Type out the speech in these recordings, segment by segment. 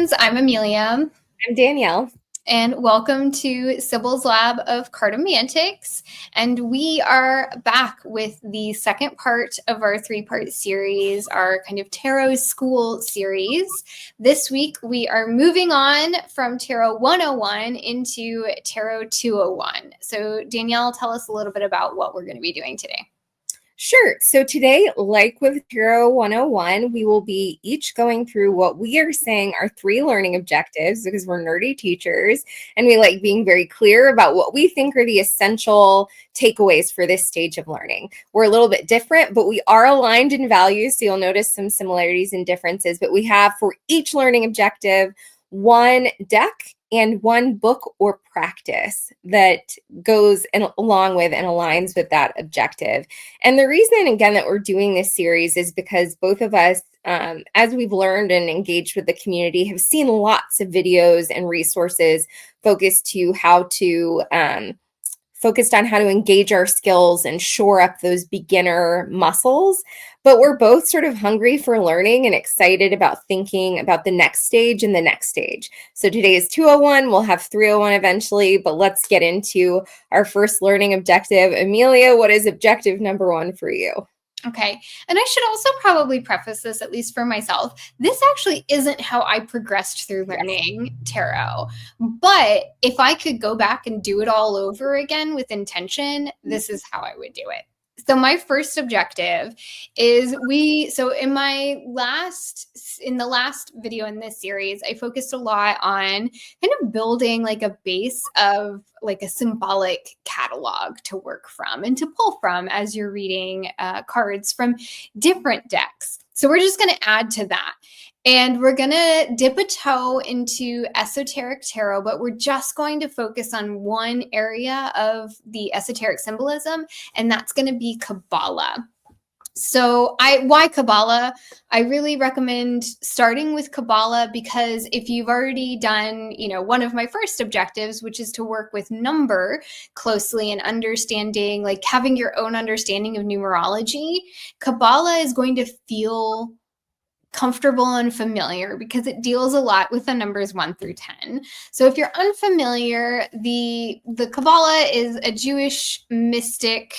friends, I'm Amelia. I'm Danielle. And welcome to Sybil's Lab of Cartomantics. And we are back with the second part of our three-part series, our kind of Tarot School series. This week, we are moving on from Tarot 101 into Tarot 201. So Danielle, tell us a little bit about what we're going to be doing today. Sure. So today, like with Tarot 101, we will be each going through what we are saying are 3 learning objectives because we're nerdy teachers and we like being very clear about what we think are the essential takeaways for this stage of learning. We're a little bit different, but we are aligned in values. So you'll notice some similarities and differences, but we have for each learning objective, one deck and one book or practice that goes along with and aligns with that objective. And the reason, again, that we're doing this series is because both of us, as we've learned and engaged with the community, have seen lots of videos and resources focused on how to engage our skills and shore up those beginner muscles. But we're both sort of hungry for learning and excited about thinking about the next stage and the next stage. So today is 201. We'll have 301 eventually, but let's get into our first learning objective. Amelia, what is objective number 1 for you? Okay. And I should also probably preface this, at least for myself. This actually isn't how I progressed through learning tarot. But if I could go back and do it all over again with intention, this is how I would do it. So my first objective is in the last video in this series, I focused a lot on kind of building like a base of like a symbolic catalog to work from and to pull from as you're reading cards from different decks. So we're just going to add to that. And we're going to dip a toe into esoteric tarot, but we're just going to focus on one area of the esoteric symbolism, and that's going to be Kabbalah. So why Kabbalah? I really recommend starting with Kabbalah because if you've already done, one of my first objectives, which is to work with number closely and understanding, like having your own understanding of numerology, Kabbalah is going to feel comfortable and familiar because it deals a lot with the numbers 1 through 10. So if you're unfamiliar, the Kabbalah is a Jewish mystic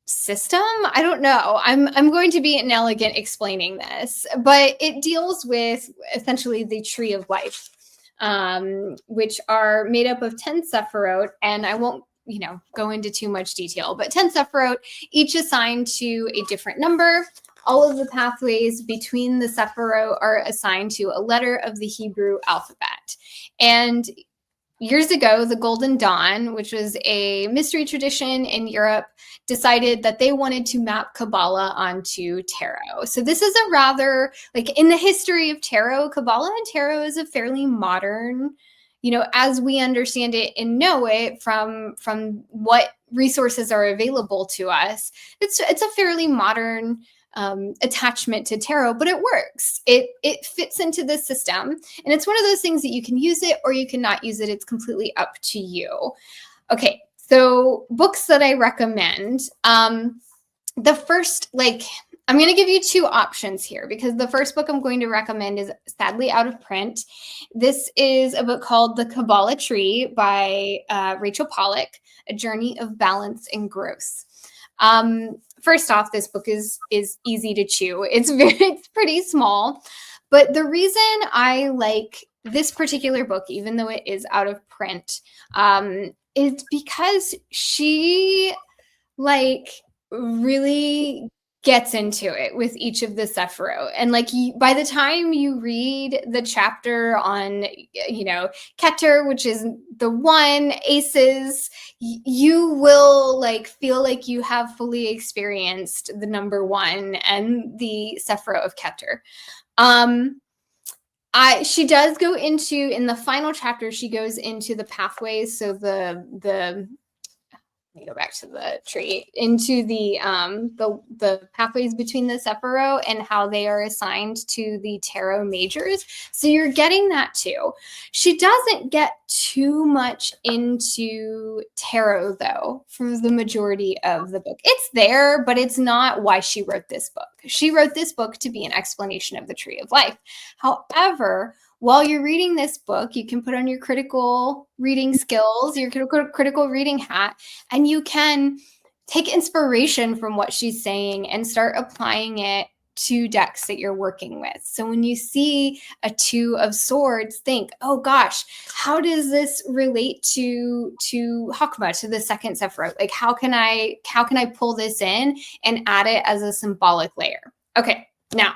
system. I don't know. I'm going to be inelegant explaining this, but it deals with essentially the tree of life, which are made up of 10 Sephiroth, and I won't go into too much detail, but 10 Sephiroth, each assigned to a different number. All of the pathways between the Sephiroth are assigned to a letter of the Hebrew alphabet. And years ago, the Golden Dawn, which was a mystery tradition in Europe, decided that they wanted to map Kabbalah onto tarot. So this is a rather, like in the history of tarot, Kabbalah and tarot is a fairly modern, as we understand it and know it from what resources are available to us. It's a fairly modern attachment to tarot, but it works. It fits into the system, and it's one of those things that you can use it or you cannot use it. It's completely up to you. Okay, so books that I recommend. The first, I'm going to give you 2 options here because the first book I'm going to recommend is sadly out of print. This is a book called The Kabbalah Tree by Rachel Pollack, A Journey of Balance and Growth. First off, this book is easy to chew. It's pretty small, but the reason I like this particular book, even though it is out of print, is because she really gets into it with each of the Sephiroth. And by the time you read the chapter on, Keter, which is the 1, aces, you will feel like you have fully experienced the number 1 and the Sephiroth of Keter. She does go into, in the final chapter, she goes into the pathways. So let me go back to the tree, into the pathways between the Sephiroth and how they are assigned to the tarot majors. So you're getting that too. She doesn't get too much into tarot though for the majority of the book. It's there, but it's not why she wrote this book. She wrote this book to be an explanation of the tree of life. However, while you're reading this book, you can put on your critical reading skills, your critical reading hat, and you can take inspiration from what she's saying and start applying it to decks that you're working with. So when you see a 2 of Swords, think, oh gosh, how does this relate to Hakma, to the second Sephiroth? Like, how can I pull this in and add it as a symbolic layer? Okay, now,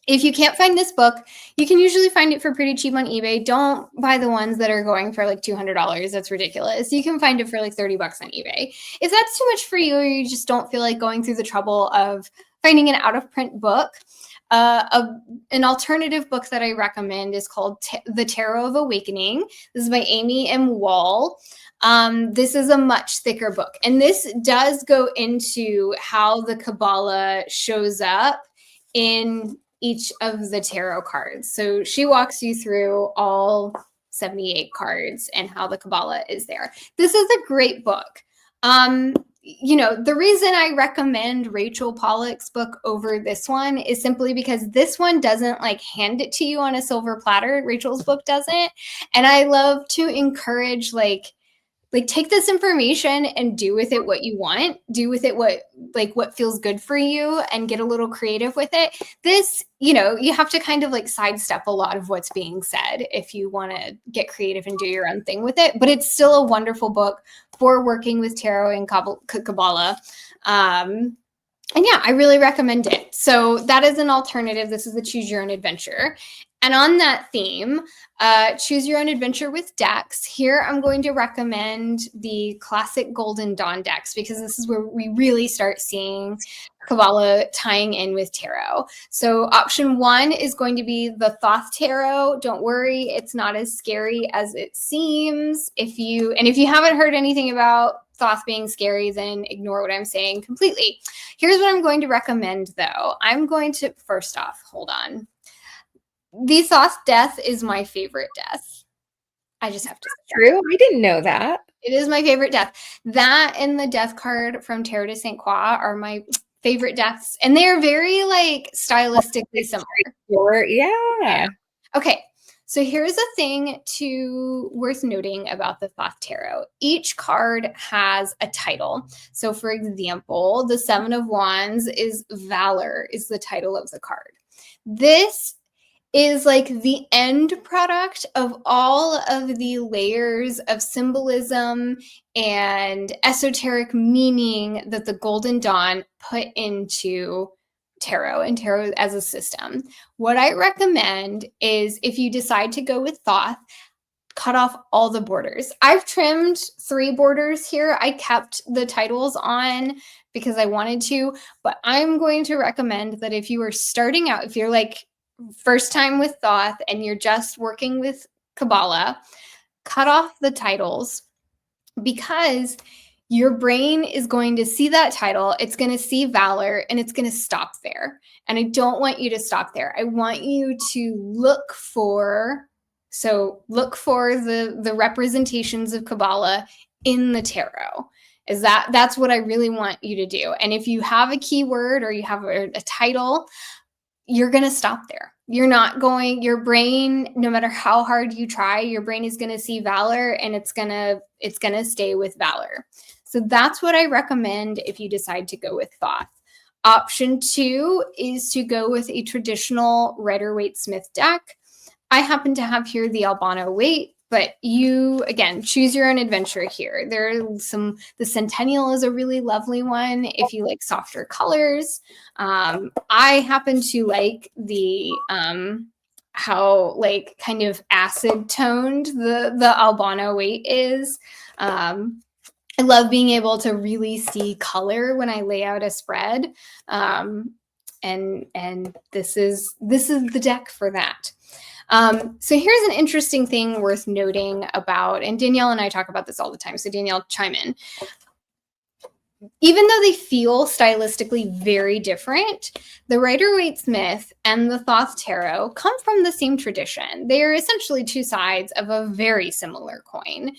if you can't find this book, you can usually find it for pretty cheap on eBay. Don't buy the ones that are going for like $200. That's ridiculous. You can find it for like $30 on eBay. If that's too much for you, or you just don't feel like going through the trouble of finding an out-of-print book, an alternative book that I recommend is called The Tarot of Awakening. This is by Amy M. Wall. This is a much thicker book, and this does go into how the Kabbalah shows up in each of the tarot cards. So she walks you through all 78 cards and how the Kabbalah is there. This is a great book. The reason I recommend Rachel Pollack's book over this one is simply because this one doesn't like hand it to you on a silver platter. Rachel's book doesn't. And I love to encourage like take this information and do with it what you want, do with it what feels good for you, and get a little creative with it. This, you have to kind of like sidestep a lot of what's being said if you want to get creative and do your own thing with it. But it's still a wonderful book for working with tarot and Kabbalah. And yeah, I really recommend it. So that is an alternative. This is the Choose Your Own Adventure. And on that theme, Choose Your Own Adventure with decks. Here I'm going to recommend the classic Golden Dawn decks, because this is where we really start seeing Kabbalah tying in with tarot. So option 1 is going to be the Thoth Tarot. Don't worry, it's not as scary as it seems. If you haven't heard anything about Thoth being scary, then ignore what I'm saying completely. Here's what I'm going to recommend, though. I'm going to, first off, hold on. The Thoth death is my favorite death. I just have to say true. I didn't know that. It is my favorite death. That and the death card from Tarot de Saint Croix are my favorite deaths. And they are very like stylistically similar. Yeah. Okay. So here's a thing worth noting about the Thoth Tarot. Each card has a title. So for example, the 7 of Wands is Valor is the title of the card. This is like the end product of all of the layers of symbolism and esoteric meaning that the Golden Dawn put into tarot and tarot as a system. What I recommend is, if you decide to go with Thoth, cut off all the borders. I've trimmed 3 borders here. I kept the titles on because I wanted to, but I'm going to recommend that if you are starting out, if you're like first time with Thoth and you're just working with Kabbalah, cut off the titles, because your brain is going to see that title, it's going to see Valor, and it's going to stop there. And I don't want you to stop there. I want you to look for the representations of Kabbalah in the tarot. That's what I really want you to do. And if you have a keyword or you have a title, you're going to stop there. Your brain, no matter how hard you try, your brain is going to see Valor, and it's going to stay with Valor. So that's what I recommend if you decide to go with Thoth. Option 2 is to go with a traditional Rider-Waite-Smith deck. I happen to have here the Albano Waite, but you, again, choose your own adventure here. The Centennial is a really lovely one if you like softer colors. I happen to like the how like kind of acid toned the Albano Waite is. I love being able to really see color when I lay out a spread. And this is the deck for that. So here's an interesting thing worth noting about, and Danielle and I talk about this all the time, so Danielle, chime in. even though they feel stylistically very different, the Rider-Waite-Smith and the Thoth Tarot come from the same tradition. They are essentially two sides of a very similar coin.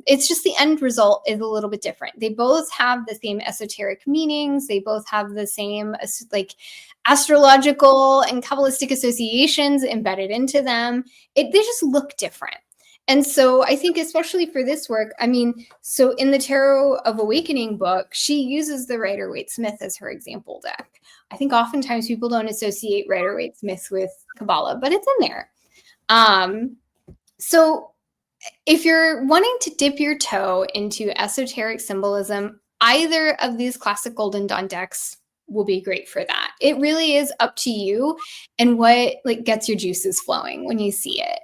It's just the end result is a little bit different. They both have the same esoteric meanings. They both have the same like astrological and Kabbalistic associations embedded into them. They just look different. And so I think especially for this work, I mean, so in the Tarot of Awakening book, she uses the Rider-Waite-Smith as her example deck. I think oftentimes people don't associate Rider-Waite-Smith with Kabbalah, but it's in there. So if you're wanting to dip your toe into esoteric symbolism, either of these classic Golden Dawn decks will be great for that. It really is up to you and what like gets your juices flowing when you see it.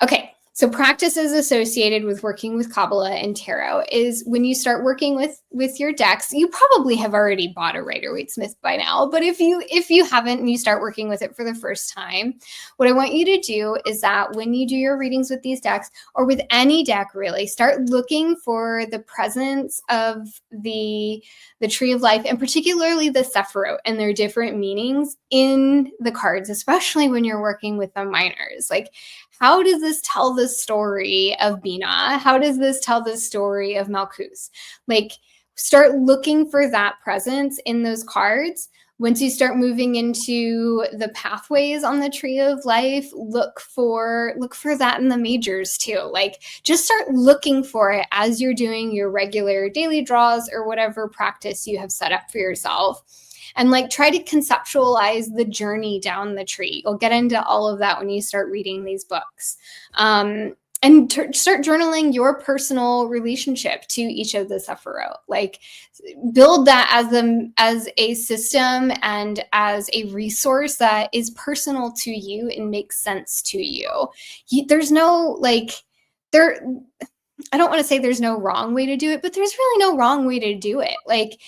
Okay. So practices associated with working with Kabbalah and Tarot is when you start working with your decks, you probably have already bought a Rider-Waite-Smith by now, but if you haven't and you start working with it for the first time, what I want you to do is that when you do your readings with these decks or with any deck really, start looking for the presence of the Tree of Life and particularly the Sephirot and their different meanings in the cards, especially when you're working with the minors. Like, how does this tell the story of Bina? How does this tell the story of Malkuth? Like, start looking for that presence in those cards. Once you start moving into the pathways on the Tree of Life, look for that in the majors too. Like, just start looking for it as you're doing your regular daily draws or whatever practice you have set up for yourself. And like try to conceptualize the journey down the tree. You'll get into all of that when you start reading these books. And start journaling your personal relationship to each of the Sephirot. Like, build that as a system and as a resource that is personal to you and makes sense to you. There's no I don't want to say there's no wrong way to do it, but there's really no wrong way to do it. Like,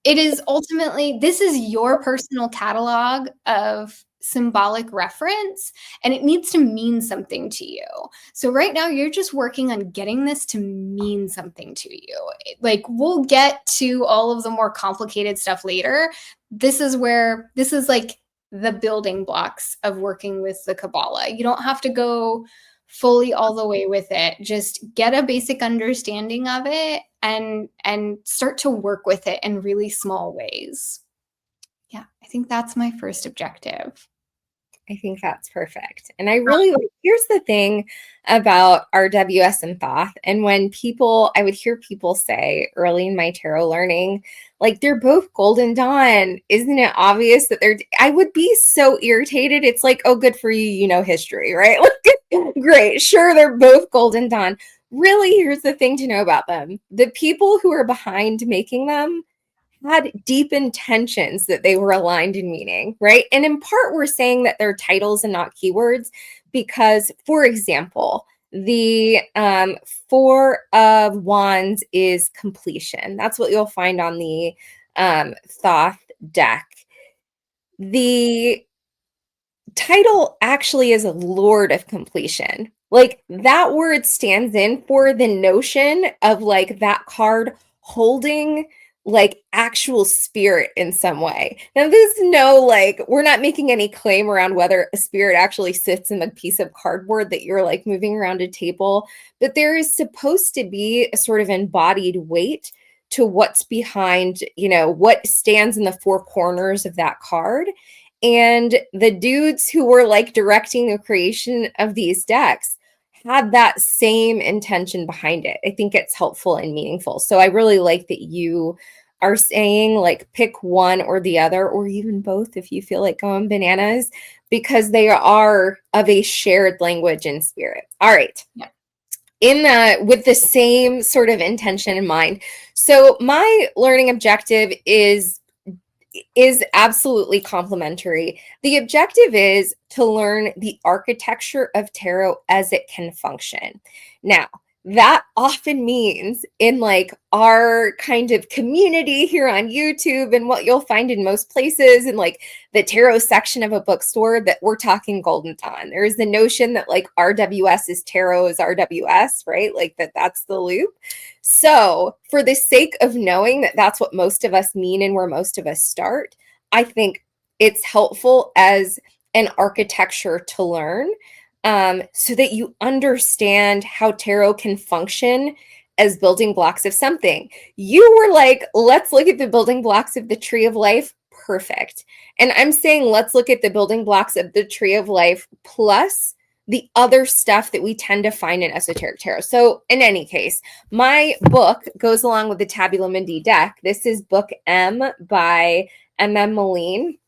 it is ultimately, this is your personal catalog of symbolic reference, and it needs to mean something to you. So right now you're just working on getting this to mean something to you. Like, we'll get to all of the more complicated stuff later. This is like the building blocks of working with the Kabbalah. You don't have to go fully all the way with it. Just get a basic understanding of it and start to work with it in really small ways. Yeah, I think that's my first objective. I think that's perfect. And I really like, here's the thing about RWS and Thoth. And when I would hear people say early in my tarot learning, like, they're both Golden Dawn. Isn't it obvious that I would be so irritated. It's like, oh, good for you. You know history, right? Like, great. Sure, they're both Golden Dawn. Really, here's the thing to know about them. The people who are behind making them had deep intentions that they were aligned in meaning, right? And in part, we're saying that they're titles and not keywords because, for example, the Four of Wands is completion. That's what you'll find on the Thoth deck. The title actually is a Lord of Completion. Like, that word stands in for the notion of like that card holding like actual spirit in some way. Now, there's no like, we're not making any claim around whether a spirit actually sits in the piece of cardboard that you're like moving around a table, but there is supposed to be a sort of embodied weight to what's behind, what stands in the four corners of that card. And the dudes who were like directing the creation of these decks had that same intention behind it. I think it's helpful and meaningful. So I really like that you are saying like pick one or the other, or even both if you feel like going bananas, because they are of a shared language and spirit. All right. Yeah. With the same sort of intention in mind. So my learning objective is absolutely complementary. The objective is to learn the architecture of tarot as it can function. Now, that often means in like our kind of community here on YouTube and what you'll find in most places in like the tarot section of a bookstore, that we're talking Golden Dawn. There is the notion that like RWS is tarot is RWS, right? Like that's the loop. So for the sake of knowing that that's what most of us mean and where most of us start, I think it's helpful as an architecture to learn, so that you understand how tarot can function as building blocks of something. You were like, let's look at the building blocks of the tree of life. Perfect. And I'm saying, let's look at the building blocks of the tree of life plus the other stuff that we tend to find in esoteric tarot. So in any case, my book goes along with the Tabula Mundi deck. This is book M by Meleen.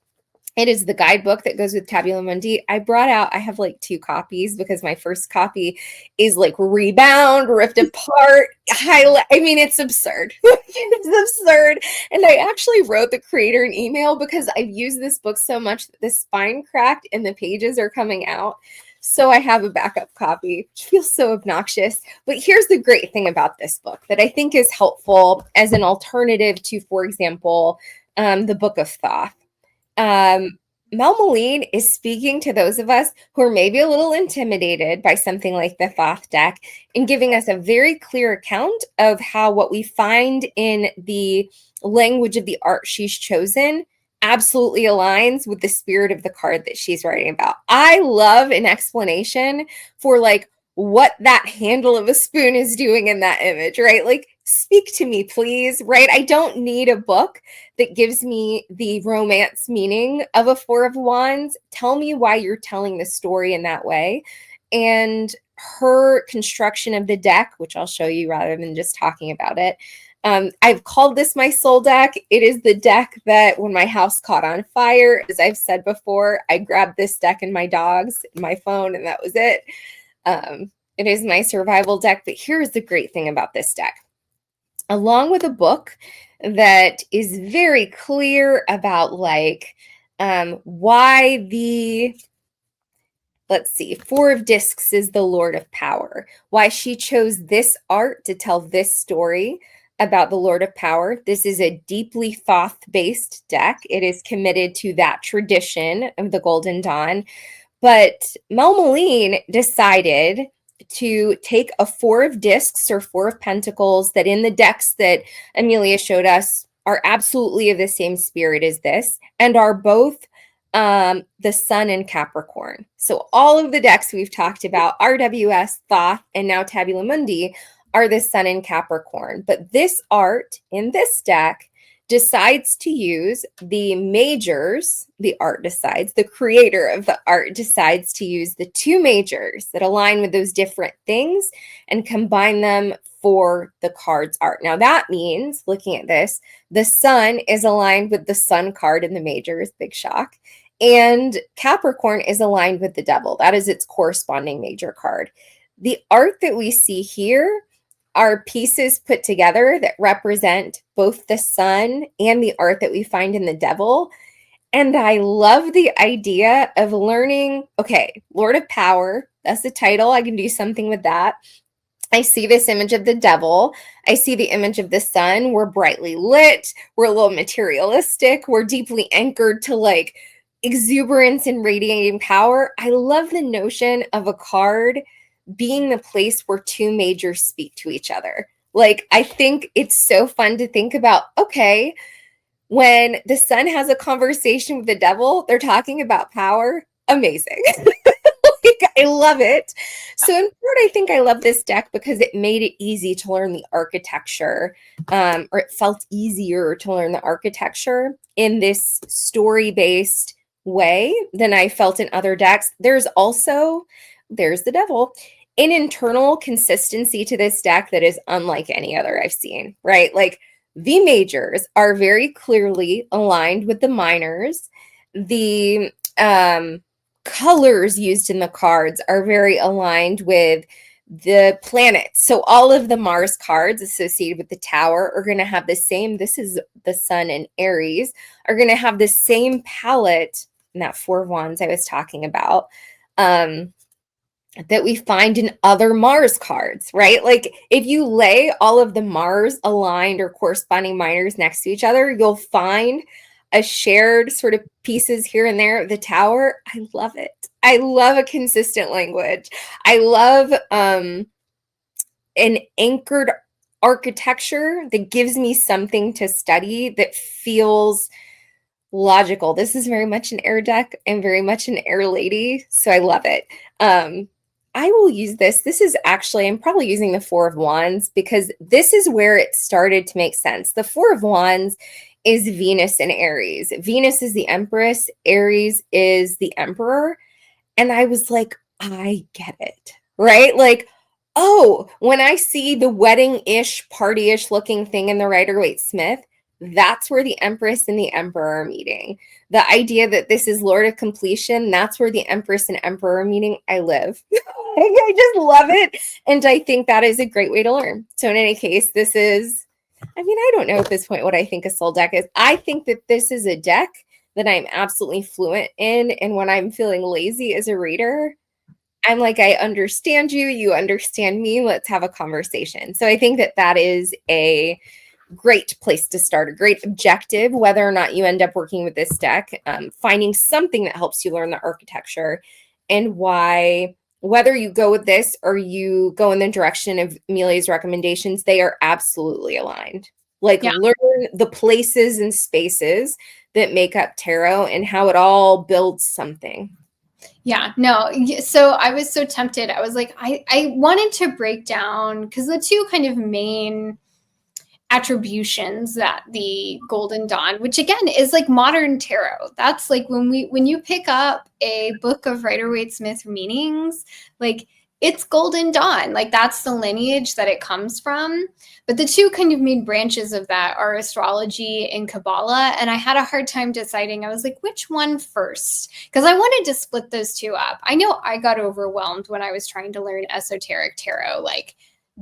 It is the guidebook that goes with Tabula Mundi. I have like 2 copies because my first copy is like rebound, ripped apart, highlight. I mean, it's absurd. It's absurd. And I actually wrote the creator an email because I've used this book so much that the spine cracked and the pages are coming out. So I have a backup copy, which feels so obnoxious. But here's the great thing about this book that I think is helpful as an alternative to, for example, the Book of Thoth. Meleen is speaking to those of us who are maybe a little intimidated by something like the Thoth deck and giving us a very clear account of how what we find in the language of the art she's chosen absolutely aligns with the spirit of the card that she's writing about. I love an explanation for like what that handle of a spoon is doing in that image, right? Like, speak to me, please, right? I don't need a book that gives me the romance meaning of a 4 of Wands. Tell me why you're telling the story in that way. And her construction of the deck, which I'll show you rather than just talking about it. I've called this my soul deck. It is the deck that when my house caught on fire, as I've said before, I grabbed this deck and my dogs, my phone, and that was it. It is my survival deck. But here's the great thing about this deck. Along with a book that is very clear about like why the, let's see, 4 of Discs is the Lord of Power, why she chose this art to tell this story about the Lord of Power. This is a deeply Thoth-based deck. It is committed to that tradition of the Golden Dawn. But Meleen decided to take a 4 of Discs or 4 of Pentacles that in the decks that Amelia showed us are absolutely of the same spirit as this and are both the Sun and Capricorn. So all of the decks we've talked about, RWS, Thoth, and now Tabula Mundi, are the Sun and Capricorn. But this art in this deck decides to use the majors, the art decides, the creator of the art decides to use the 2 majors that align with those different things and combine them for the card's art. Now that means, looking at this, the Sun is aligned with the Sun card in the majors, big shock, and Capricorn is aligned with the Devil. That is its corresponding major card. The art that we see here are pieces put together that represent both the Sun and the art that we find in the Devil. And I love the idea of learning, okay, Lord of Power, that's the title. I can do something with that. I see this image of the Devil. I see the image of the Sun. We're brightly lit. We're a little materialistic. We're deeply anchored to like exuberance and radiating power. I love the notion of a card being the place where 2 majors speak to each other. Like, I think it's so fun to think about, okay, when the Sun has a conversation with the Devil, they're talking about power. Amazing. Like, I love it. So in part, I think I love this deck because it made it easy to learn the architecture, or it felt easier to learn the architecture in this story-based way than I felt in other decks. There's the Devil, an internal consistency to this deck that is unlike any other I've seen, right? Like the majors are very clearly aligned with the minors. The colors used in the cards are very aligned with the planets. So all of the Mars cards associated with the Tower are going to have the same, this is the Sun and Aries, are going to have the same palette in that 4 of Wands I was talking about. that we find in other Mars cards, right? Like if you lay all of the Mars aligned or corresponding minors next to each other, you'll find a shared sort of pieces here and there. The Tower, I love it. I love a consistent language. I love an anchored architecture that gives me something to study that feels logical. This is very much an air deck and very much an air lady, so I love it. I will use this. This is actually, I'm probably using the Four of Wands because this is where it started to make sense. The Four of Wands is Venus and Aries. Venus is the Empress, Aries is the Emperor. And I was like, I get it, right? Like, oh, when I see the wedding-ish, party-ish looking thing in the Rider-Waite-Smith, that's where the Empress and the Emperor are meeting. The idea that this is Lord of Completion, that's where the Empress and Emperor are meeting. I live. I just love it. And I think that is a great way to learn. So in any case, this is, I mean, I don't know at this point what I think a soul deck is. I think that this is a deck that I'm absolutely fluent in. And when I'm feeling lazy as a reader, I'm like, I understand you, you understand me, let's have a conversation. So I think that that is a great place to start, a great objective, whether or not you end up working with this deck, finding something that helps you learn the architecture and why, whether you go with this or you go in the direction of Amelia's recommendations, they are absolutely aligned. Like learn the places and spaces that make up tarot and how it all builds something. Yeah, no. So I was so tempted. I was like, I wanted to break down because the two kind of main attributions that the Golden Dawn, which again is like modern tarot. That's like when you pick up a book of Rider-Waite-Smith meanings, like it's Golden Dawn. Like that's the lineage that it comes from. But the two kind of main branches of that are astrology and Kabbalah. And I had a hard time deciding. I was like, which one first? Because I wanted to split those two up. I know I got overwhelmed when I was trying to learn esoteric tarot, like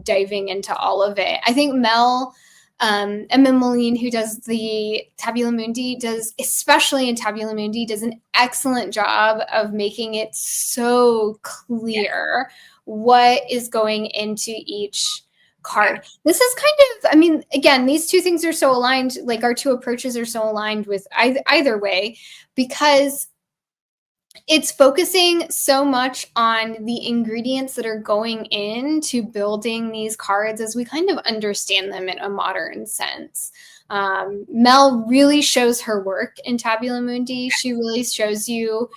diving into all of it. I think Mel and Meleen, who does the Tabula Mundi, does, especially in Tabula Mundi, does an excellent job of making it so clear what is going into each card. This is kind of, I mean, again, these two things are so aligned, like our two approaches are so aligned with either way, because it's focusing so much on the ingredients that are going into building these cards as we kind of understand them in a modern sense. Mel really shows her work in Tabula Mundi. She really shows you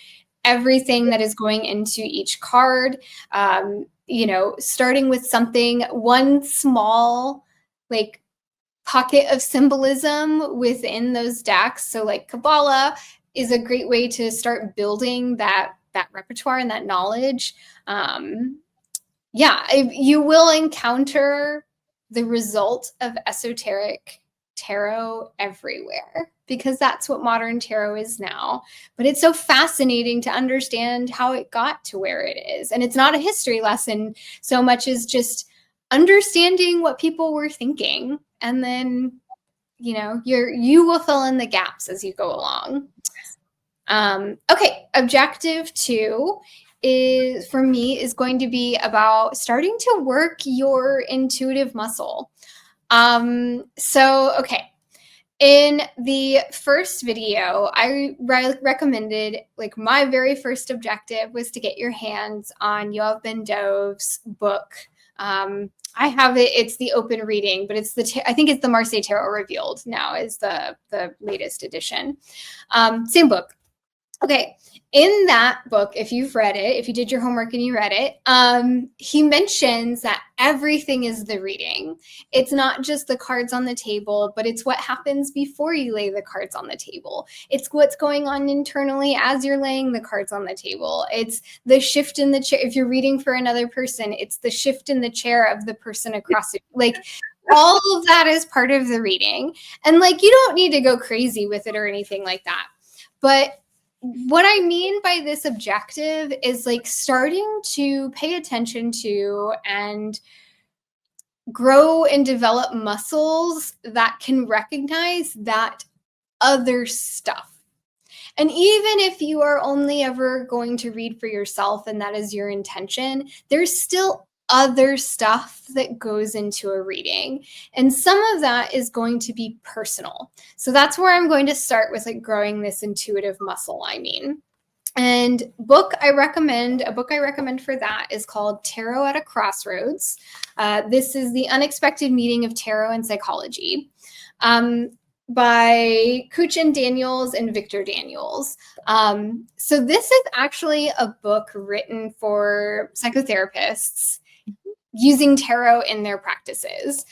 everything that is going into each card, you know, starting with something, one small, like, pocket of symbolism within those decks. So like Kabbalah is a great way to start building that repertoire and that knowledge. You will encounter the result of esoteric tarot everywhere because that's what modern tarot is now. But it's so fascinating to understand how it got to where it is. And it's not a history lesson so much as just understanding what people were thinking. And then, you know, you will fill in the gaps as you go along. Okay, objective 2 is, for me, is going to be about starting to work your intuitive muscle. Okay. In the first video, I recommended, like, my very first objective was to get your hands on Yoav Ben Dov's book. I have it. It's the open reading, but it's I think it's the Marseille Tarot Revealed now is the latest edition. Same book. Okay. In that book, if you've read it, if you did your homework and you read it, he mentions that everything is the reading. It's not just the cards on the table, but it's what happens before you lay the cards on the table. It's what's going on internally as you're laying the cards on the table. It's the shift in the chair. If you're reading for another person, it's the shift in the chair of the person across it. Like, all of that is part of the reading. And like, you don't need to go crazy with it or anything like that. But what I mean by this objective is like starting to pay attention to and grow and develop muscles that can recognize that other stuff. And even if you are only ever going to read for yourself and that is your intention, there's still other stuff that goes into a reading. And some of that is going to be personal. So that's where I'm going to start with like growing this intuitive muscle, And a book I recommend for that is called Tarot at a Crossroads. This is the unexpected meeting of tarot and psychology. By Kooch and Daniels and Victor Daniels. So this is actually a book written for psychotherapists using tarot in their practices.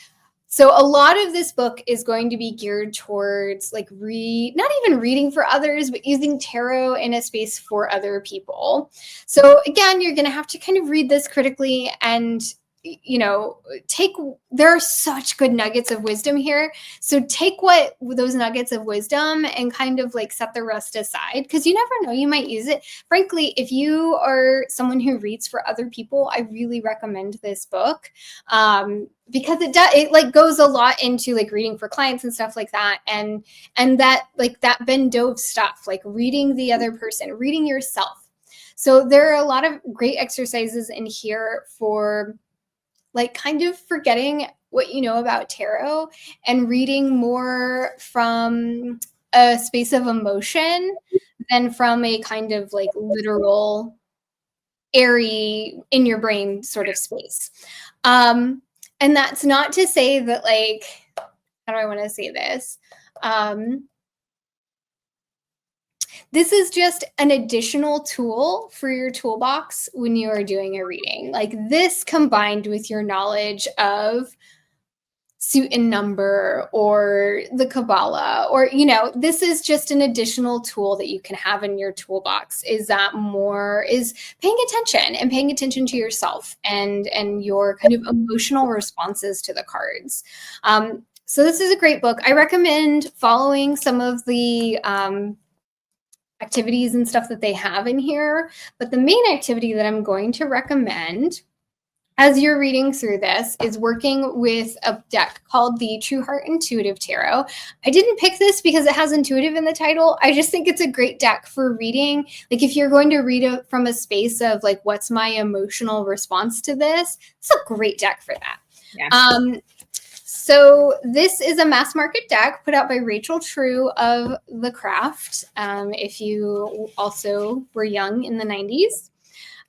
So a lot of this book is going to be geared towards like not even reading for others, but using tarot in a space for other people. So again, you're going to have to kind of read this critically and, there are such good nuggets of wisdom here. So take those nuggets of wisdom and kind of like set the rest aside, because you never know, you might use it. Frankly, if you are someone who reads for other people, I really recommend this book. Because it like goes a lot into like reading for clients and stuff like that. And that like that Ben Dove stuff, like reading the other person, reading yourself. So there are a lot of great exercises in here for like kind of forgetting what you know about tarot and reading more from a space of emotion than from a kind of like literal airy in your brain sort of space. And that's not to say that like, how do I want to say this? This is just an additional tool for your toolbox when you are doing a reading. Like this combined with your knowledge of suit and number or the Kabbalah, or, this is just an additional tool that you can have in your toolbox. Is paying attention to yourself and your kind of emotional responses to the cards. So this is a great book. I recommend following some of the activities and stuff that they have in here. But the main activity that I'm going to recommend as you're reading through this is working with a deck called the True Heart Intuitive Tarot. I didn't pick this because it has intuitive in the title. I just think it's a great deck for reading. Like if you're going to read it from a space of like, what's my emotional response to this? It's a great deck for that. Yeah. So this is a mass market deck put out by Rachel True of The Craft. If you also were young in the 90s.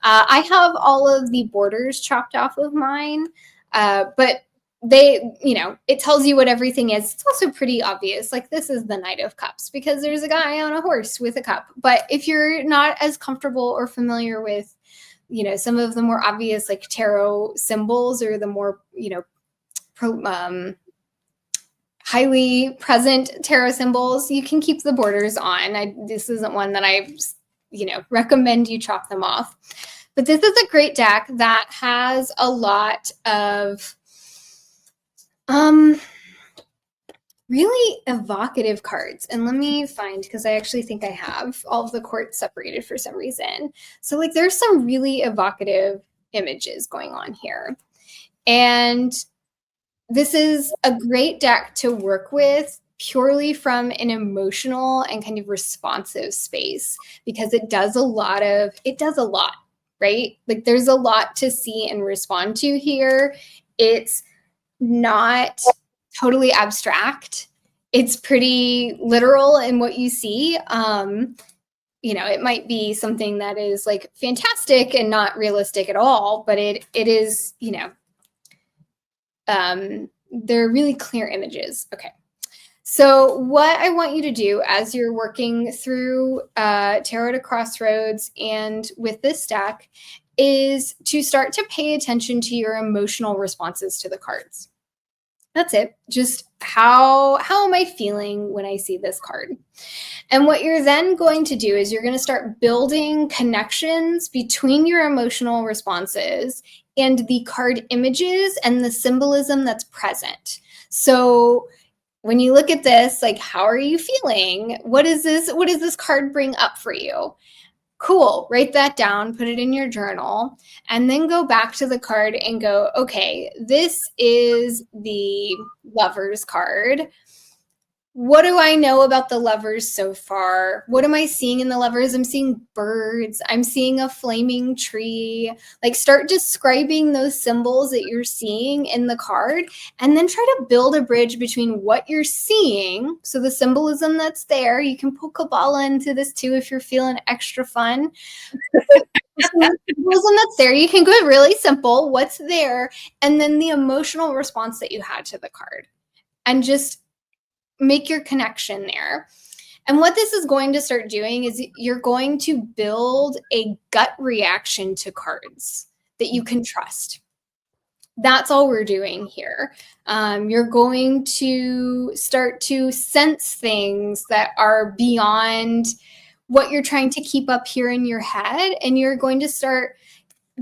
I have all of the borders chopped off of mine, but it tells you what everything is. It's also pretty obvious. Like this is the Knight of Cups because there's a guy on a horse with a cup. But if you're not as comfortable or familiar with, some of the more obvious like tarot symbols or the more, highly present tarot symbols, you can keep the borders on. This isn't one that I, recommend you chop them off. But this is a great deck that has a lot of really evocative cards. And let me find, because I actually think I have all of the courts separated for some reason. So like there's some really evocative images going on here. And this is a great deck to work with purely from an emotional and kind of responsive space, because it does a lot, right? Like there's a lot to see and respond to here. It's not totally abstract. It's pretty literal in what you see. It might be something that is like fantastic and not realistic at all, but it is, they're really clear images. Okay. So what I want you to do as you're working through Tarot to Crossroads and with this deck is to start to pay attention to your emotional responses to the cards. That's it. Just how am I feeling when I see this card? And what you're then going to do is you're going to start building connections between your emotional responses and the card images and the symbolism that's present. So when you look at this, like, how are you feeling? What does this card bring up for you? Cool, write that down, put it in your journal, and then go back to the card and go, okay, this is the Lover's card. What do I know about the lovers so far? What am I seeing in the lovers? I'm seeing birds. I'm seeing a flaming tree. Like, start describing those symbols that you're seeing in the card, and then try to build a bridge between what you're seeing. So the symbolism that's there, you can pull Kabbalah into this too if you're feeling extra fun. The symbolism that's there, you can go really simple, what's there, and then the emotional response that you had to the card. And just make your connection there. And what this is going to start doing is you're going to build a gut reaction to cards that you can trust. That's all we're doing here. You're going to start to sense things that are beyond what you're trying to keep up here in your head. And you're going to start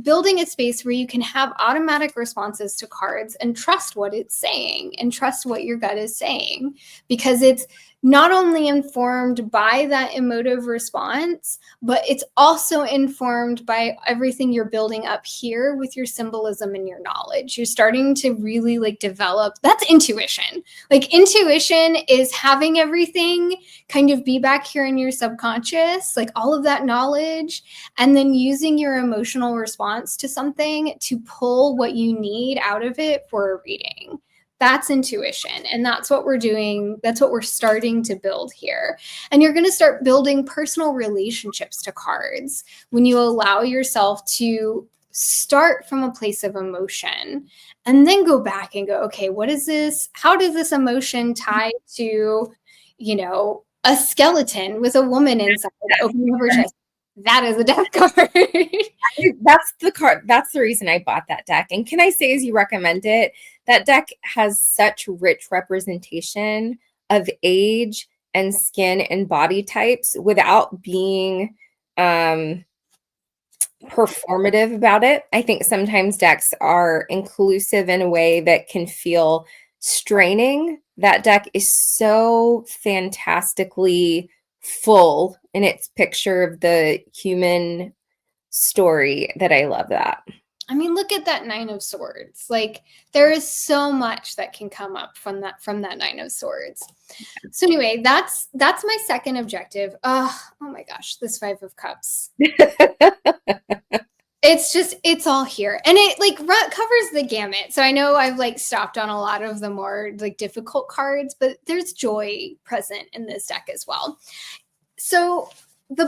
building a space where you can have automatic responses to cards and trust what it's saying and trust what your gut is saying, because it's not only informed by that emotive response, but it's also informed by everything you're building up here with your symbolism and your knowledge. You're starting to really like develop, that's intuition. Like, intuition is having everything kind of be back here in your subconscious, like all of that knowledge, and then using your emotional response to something to pull what you need out of it for a reading. That's intuition. And that's what we're doing. That's what we're starting to build here. And you're going to start building personal relationships to cards when you allow yourself to start from a place of emotion and then go back and go, okay, what is this? How does this emotion tie to, you know, a skeleton with a woman inside opening up her chest? That is a death card. That's the card. That's the reason I bought that deck. And can I say, as you recommend it, that deck has such rich representation of age and skin and body types without being performative about it. I think sometimes decks are inclusive in a way that can feel straining. That deck is so fantastically full in its picture of the human story that I love that. I mean, look at that Nine of Swords. Like, there is so much that can come up from that Nine of Swords. So anyway, that's my second objective. Oh my gosh, this Five of Cups. It's all here, and it like covers the gamut. So I know I've like stopped on a lot of the more like difficult cards, but there's joy present in this deck as well. So the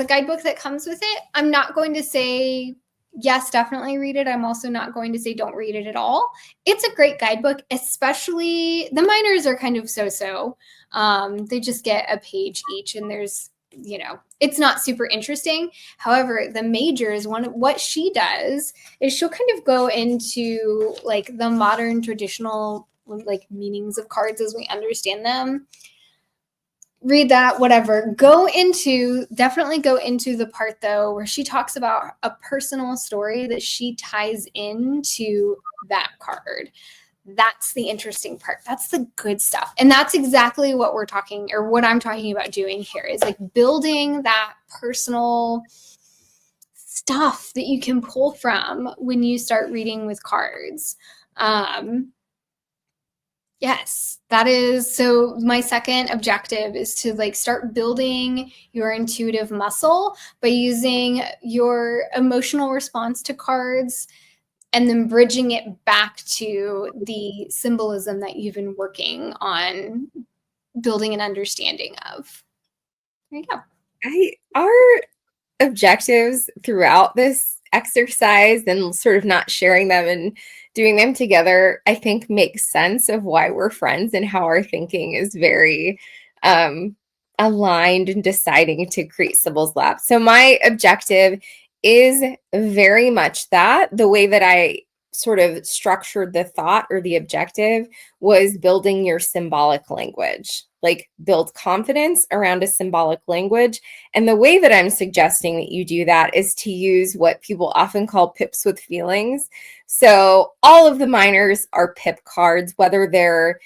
guidebook that comes with it, I'm not going to say yes, definitely read it. I'm also not going to say don't read it at all. It's a great guidebook, especially the minors are kind of so-so. They just get a page each, and there's, you know, it's not super interesting. However, the majors, what she does is she'll kind of go into like the modern traditional like meanings of cards as we understand them. Read that, whatever. Definitely go into the part though where she talks about a personal story that she ties into that card. That's the interesting part. That's the good stuff. And that's exactly what what I'm talking about doing here, is like building that personal stuff that you can pull from when you start reading with cards. Yes, that is. So my second objective is to like start building your intuitive muscle by using your emotional response to cards and then bridging it back to the symbolism that you've been working on building an understanding of. There you go. Our objectives throughout this exercise and sort of not sharing them and doing them together, I think makes sense of why we're friends and how our thinking is very aligned in deciding to create Symbols Lab. So my objective is very much that. The way that I sort of structured the thought or the objective was building your symbolic language, like build confidence around a symbolic language. And the way that I'm suggesting that you do that is to use what people often call pips with feelings. So all of the minors are pip cards, whether they're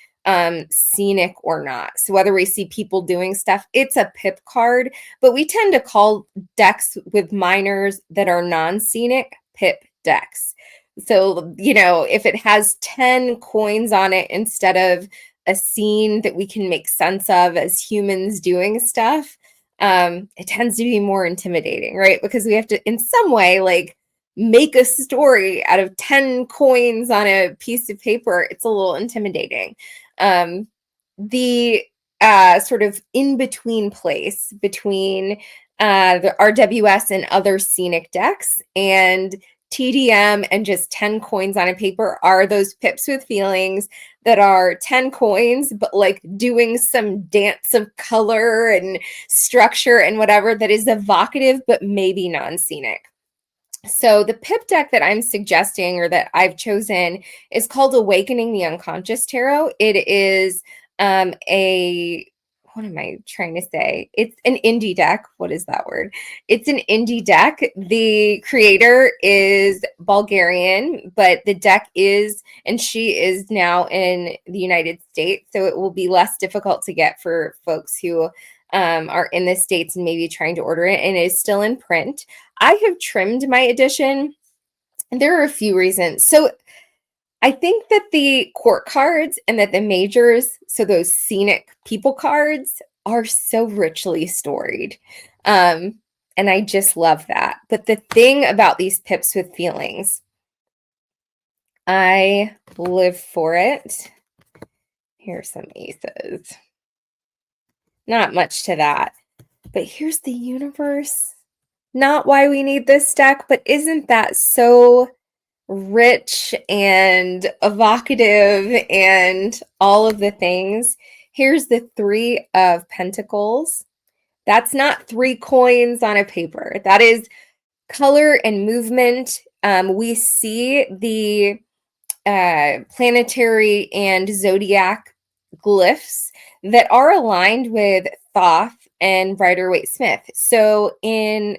scenic or not. So whether we see people doing stuff, it's a pip card, but we tend to call decks with minors that are non-scenic pip decks. So, you know, if it has 10 coins on it instead of a scene that we can make sense of as humans doing stuff, it tends to be more intimidating, right? Because we have to, in some way, like make a story out of 10 coins on a piece of paper. It's a little intimidating. The sort of in-between place between the RWS and other scenic decks and TDM and just 10 coins on a paper are those pips with feelings that are 10 coins, but like doing some dance of color and structure and whatever that is evocative, but maybe non-scenic. So the pip deck that I'm suggesting or that I've chosen is called Awakening the Unconscious Tarot. It is what am I trying to say? It's an indie deck. What is that word? It's an indie deck. The creator is Bulgarian, but the deck is, and she is now in the United States, so it will be less difficult to get for folks who are in the States and maybe trying to order it, and it is still in print. I have trimmed my edition, and there are a few reasons. So I think that the court cards and that the majors, so those scenic people cards, are so richly storied. And I just love that. But the thing about these pips with feelings, I live for it. Here's some aces. Not much to that. But here's the universe. Not why we need this deck, but isn't that so rich and evocative and all of the things? Here's the 3 of Pentacles. That's not 3 coins on a paper. That is color and movement. We see the planetary and zodiac glyphs that are aligned with Thoth and Rider-Waite Smith. So in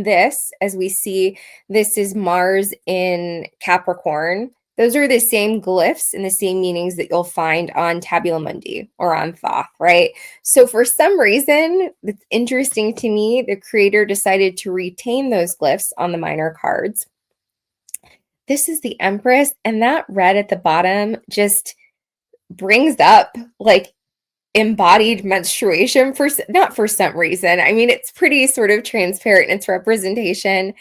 this, as we see, this is Mars in Capricorn. Those are the same glyphs and the same meanings that you'll find on Tabula Mundi or on Thoth, right? So for some reason, it's interesting to me, the creator decided to retain those glyphs on the minor cards. This is the Empress, and that red at the bottom just brings up like embodied menstruation not for some reason. I mean, it's pretty sort of transparent in its representation.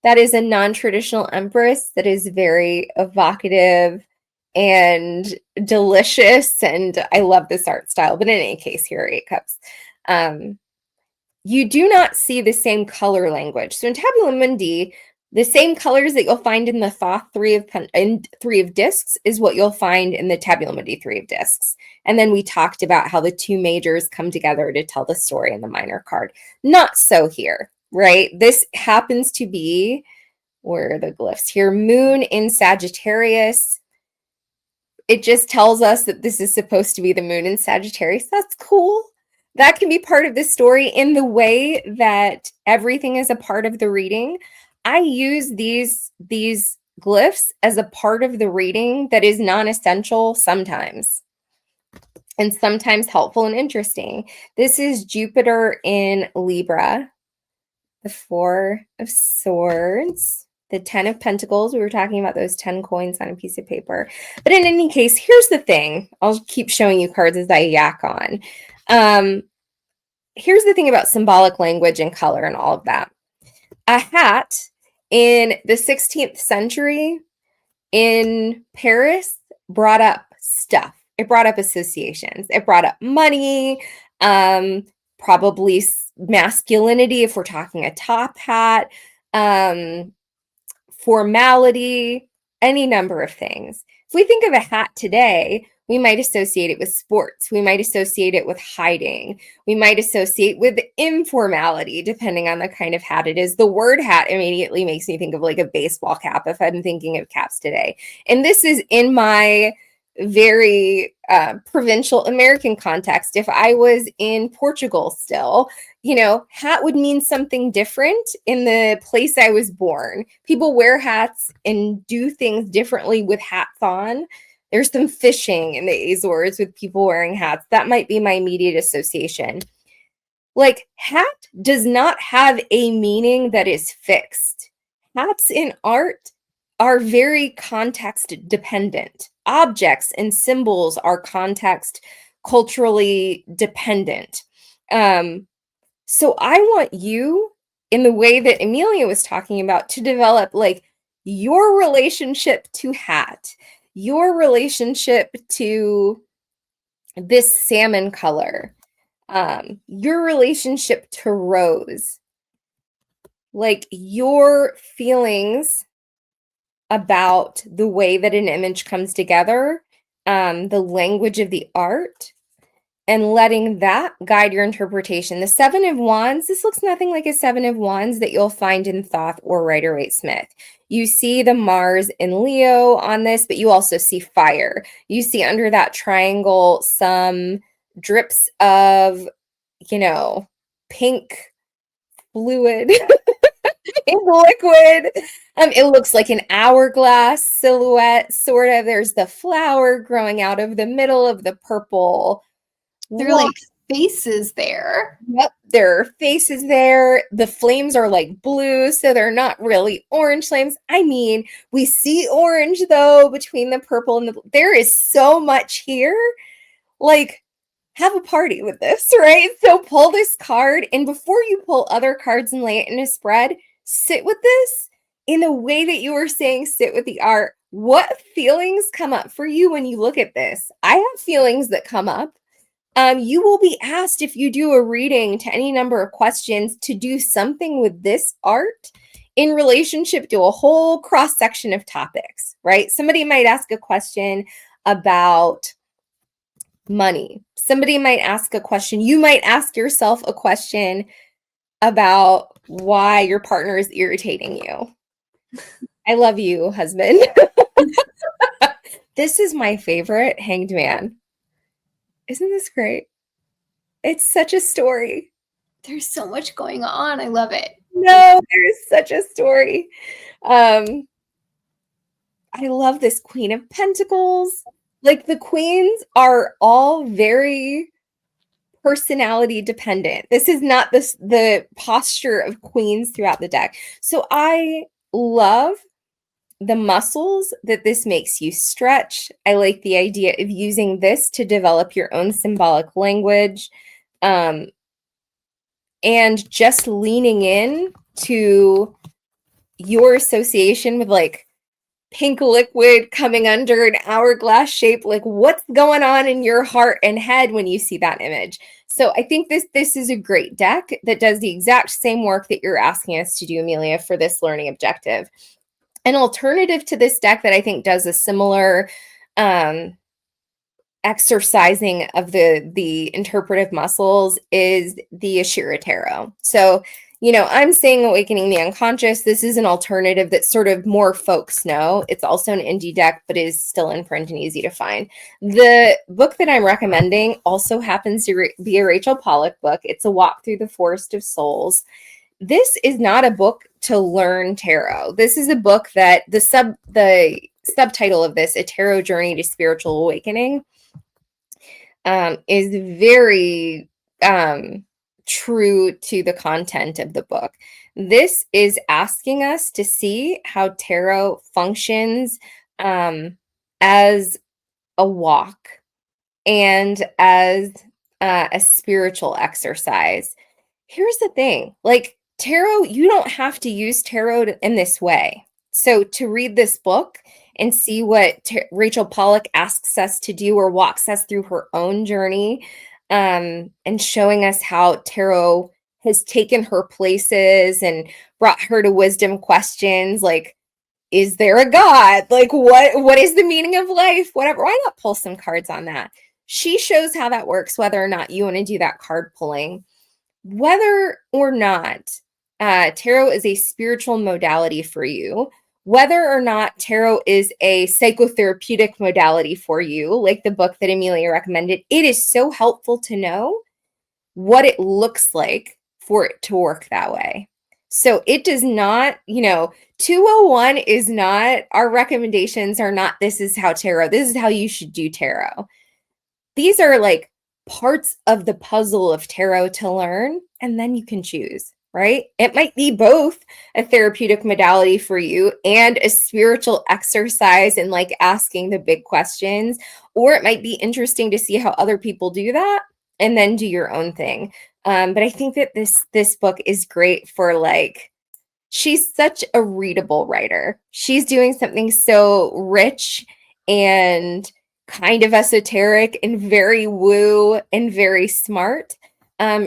That is a non-traditional Empress that is very evocative and delicious, and I love this art style. But in any case, here are 8 cups. You do not see the same color language. So in Tabula Mundi, the same colors that you'll find in the Thoth 3 of discs is what you'll find in the Tabula Mundi 3 of discs. And then we talked about how the 2 majors come together to tell the story in the minor card. Not so here, right? This happens to be, where are the glyphs here? Moon in Sagittarius. It just tells us that this is supposed to be the moon in Sagittarius. That's cool. That can be part of the story in the way that everything is a part of the reading. I use these glyphs as a part of the reading that is non-essential sometimes, and sometimes helpful and interesting. This is Jupiter in Libra, the 4 of Swords, the 10 of Pentacles. We were talking about those 10 coins on a piece of paper. But in any case, here's the thing. I'll keep showing you cards as I yak on. Here's the thing about symbolic language and color and all of that. A hat in the 16th century in Paris brought up stuff. It brought up associations. It brought up money, probably masculinity if we're talking a top hat, formality, any number of things. If we think of a hat today, we might associate it with sports. We might associate it with hiding. We might associate with informality, depending on the kind of hat it is. The word hat immediately makes me think of like a baseball cap if I'm thinking of caps today. And this is in my very provincial American context. If I was in Portugal still, hat would mean something different in the place I was born. People wear hats and do things differently with hats on. There's some fishing in the Azores with people wearing hats. That might be my immediate association. Like, hat does not have a meaning that is fixed. Hats in art are very context dependent. objects and symbols are context culturally dependent. So I want you, in the way that Amelia was talking about, to develop like your relationship to hat, your relationship to this salmon color, your relationship to rose, like your feelings about the way that an image comes together, the language of the art, and letting that guide your interpretation. The Seven of Wands, this looks nothing like a Seven of Wands that you'll find in Thoth or Rider-Waite-Smith. You see the Mars in Leo on this, but you also see fire. You see under that triangle some drips of, pink fluid, pink liquid. It looks like an hourglass silhouette, sort of. There's the flower growing out of the middle of the purple. There are like faces there. Yep, there are faces there. The flames are like blue, so they're not really orange flames. I mean, we see orange though between the purple and there is so much here. Like, have a party with this, right? So pull this card, and before you pull other cards and lay it in a spread, sit with this in the way that you were saying, sit with the art. What feelings come up for you when you look at this? I have feelings that come up. You will be asked, if you do a reading, to any number of questions, to do something with this art in relationship to a whole cross section of topics, right? Somebody might ask a question about money. Somebody might ask a question. You might ask yourself a question about why your partner is irritating you. I love you, husband. This is my favorite Hanged Man. Isn't this great? It's such a story. There's so much going on. I love it. No, there's such a story. I love this Queen of Pentacles. Like, the queens are all very personality dependent. This is not the posture of queens throughout the deck. So I love the muscles that this makes you stretch. I like the idea of using this to develop your own symbolic language, and just leaning in to your association with like pink liquid coming under an hourglass shape. Like, what's going on in your heart and head when you see that image? So I think this is a great deck that does the exact same work that you're asking us to do, Amelia, for this learning objective. An alternative to this deck that I think does a similar exercising of the interpretive muscles is the Ashira Tarot. So, I'm saying Awakening the Unconscious. This is an alternative that sort of more folks know. It's also an indie deck, but is still in print and easy to find. The book that I'm recommending also happens to be a Rachel Pollack book. It's a walk through the Forest of Souls. This is not a book to learn tarot. This is a book that the subtitle of this, A Tarot Journey to Spiritual Awakening, is very true to the content of the book. This is asking us to see how tarot functions as a walk and as a spiritual exercise. Here's the thing, like, tarot, you don't have to use tarot in this way. So to read this book and see what Rachel Pollack asks us to do, or walks us through her own journey, and showing us how tarot has taken her places and brought her to wisdom questions like, is there a God? Like, what is the meaning of life? Whatever. Why not pull some cards on that? She shows how that works, whether or not you want to do that card pulling. Whether or not tarot is a spiritual modality for you, whether or not tarot is a psychotherapeutic modality for you, like the book that Amelia recommended, it is so helpful to know what it looks like for it to work that way. So it does not, 201 is not, our recommendations are not, this is how you should do tarot. These are like parts of the puzzle of tarot to learn, and then you can choose, right? It might be both a therapeutic modality for you and a spiritual exercise in like asking the big questions, or it might be interesting to see how other people do that and then do your own thing. But I think that this book is great for like, she's such a readable writer. She's doing something so rich and kind of esoteric and very woo and very smart.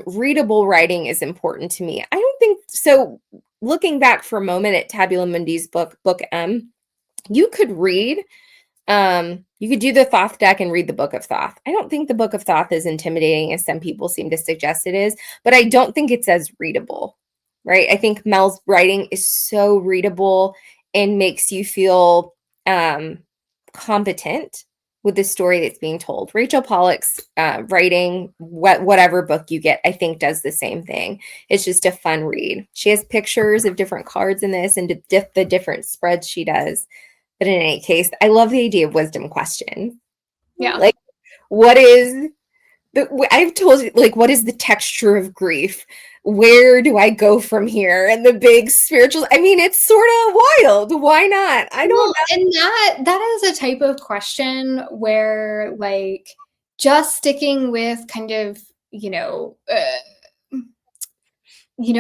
Readable writing is important to me. I don't think so. Looking back for a moment at Tabula Mundi's book M, you could read, you could do the Thoth deck and read the Book of Thoth. I don't think the Book of Thoth is intimidating as some people seem to suggest it is, but I don't think it's as readable, right? I think Mel's writing is so readable and makes you feel competent with the story that's being told. Rachel Pollack's writing, whatever book you get, I think does the same thing. It's just a fun read. She has pictures of different cards in this and the different spreads she does. But in any case, I love the idea of wisdom questions. Yeah. Like, what is I've told you, like, what is the texture of grief? Where do I go from here? And the big spiritual, I mean, it's sort of wild. Why not? I don't know. And that is a type of question where, like, just sticking with kind of,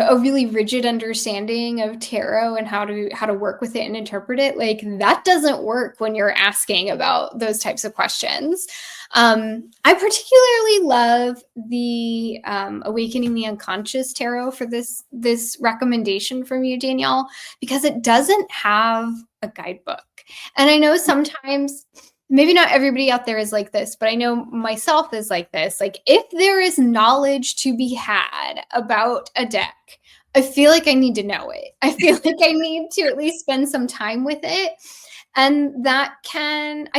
a really rigid understanding of tarot and how to work with it and interpret it, like, that doesn't work when you're asking about those types of questions. I particularly love the Awakening the Unconscious Tarot for this recommendation from you, Danielle, because it doesn't have a guidebook. And I know sometimes, maybe not everybody out there is like this, but I know myself is like this. Like, if there is knowledge to be had about a deck, I feel like I need to know it. I feel like I need to at least spend some time with it. And I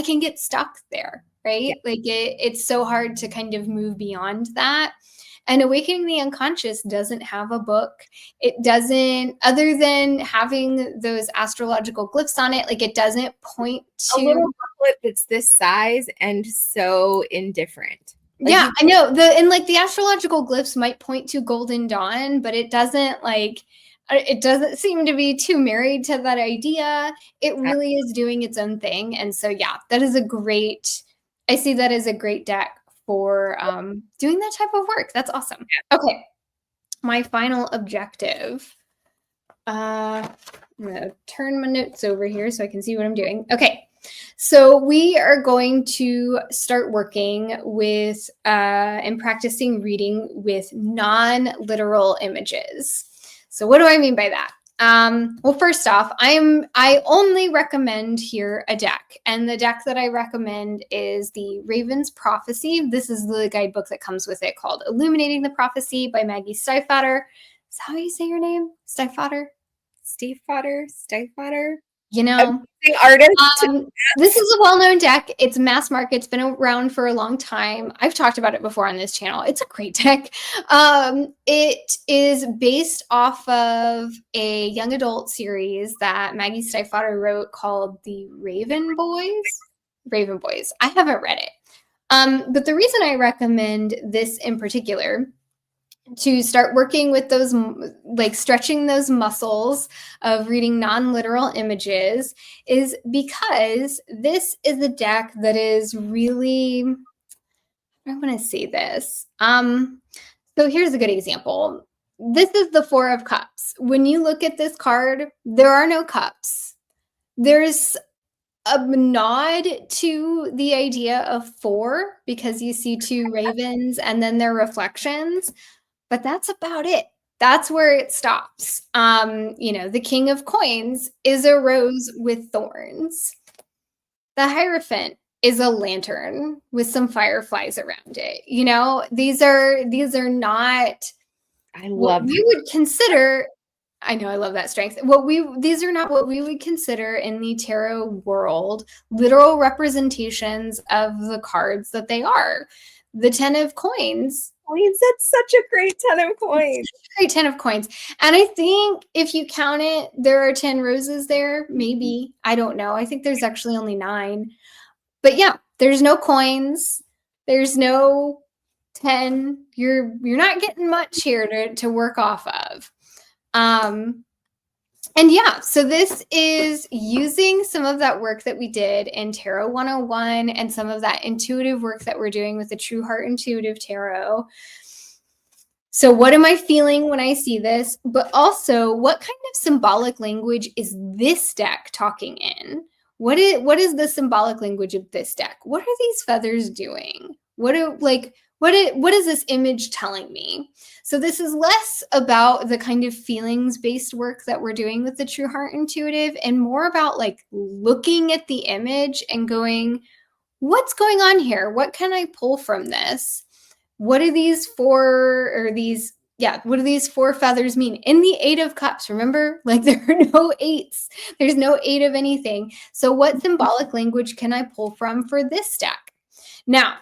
can get stuck there, right? Yeah. Like, it's so hard to kind of move beyond that. And Awakening the Unconscious doesn't have a book. It doesn't, other than having those astrological glyphs on it, like, it doesn't point to a little booklet that's this size and so indifferent. Like, yeah, I know. The astrological glyphs might point to Golden Dawn, but it doesn't seem to be too married to that idea. It really is doing its own thing. And so, yeah, I see that as a great deck for doing that type of work. That's awesome. Okay. My final objective. I'm going to turn my notes over here so I can see what I'm doing. Okay. So we are going to start working with and practicing reading with non-literal images. So what do I mean by that? Well, first off, I only recommend here a deck, and the deck that I recommend is the Raven's Prophecy. This is the guidebook that comes with it, called Illuminating the Prophecy by Maggie Stiefvater. Is that how you say your name? Stiefvater? Stiefvater? Artist. This is a well-known deck. It's mass market. It's been around for a long time. I've talked about it before on this channel. It's a great deck. It is based off of a young adult series that Maggie Stiefvater wrote called The Raven Boys. I haven't read it. But the reason I recommend this in particular to start working with those, like, stretching those muscles of reading non-literal images, is because this is a deck that is really, I want to say this. So here's a good example. This is the Four of Cups. When you look at this card, there are no cups. There's a nod to the idea of four because you see two ravens and then their reflections. But that's about it. That's where it stops. The King of Coins is a rose with thorns. The Hierophant is a lantern with some fireflies around it. These are not what we would consider. I know, I love that strength. These are not what we would consider in the tarot world literal representations of the cards that they are. The Ten of Coins. That's such a great 10 of coins. Great 10 of coins. And I think if you count it, there are 10 roses there. Maybe. I don't know. I think there's actually only 9. But yeah, there's no coins. There's no 10. You're not getting much here to work off of. And yeah, so this is using some of that work that we did in Tarot 101 and some of that intuitive work that we're doing with the True Heart Intuitive Tarot. So what am I feeling when I see this? But also, what kind of symbolic language is this deck talking in? What is the symbolic language of this deck? What are these feathers doing? What is this image telling me? So this is less about the kind of feelings-based work that we're doing with the True Heart Intuitive and more about like looking at the image and going, what's going on here? What can I pull from this? What do these four feathers mean? In the 8 of Cups, remember, like there are no 8s. There's no 8 of anything. So what symbolic language can I pull from for this deck? Now,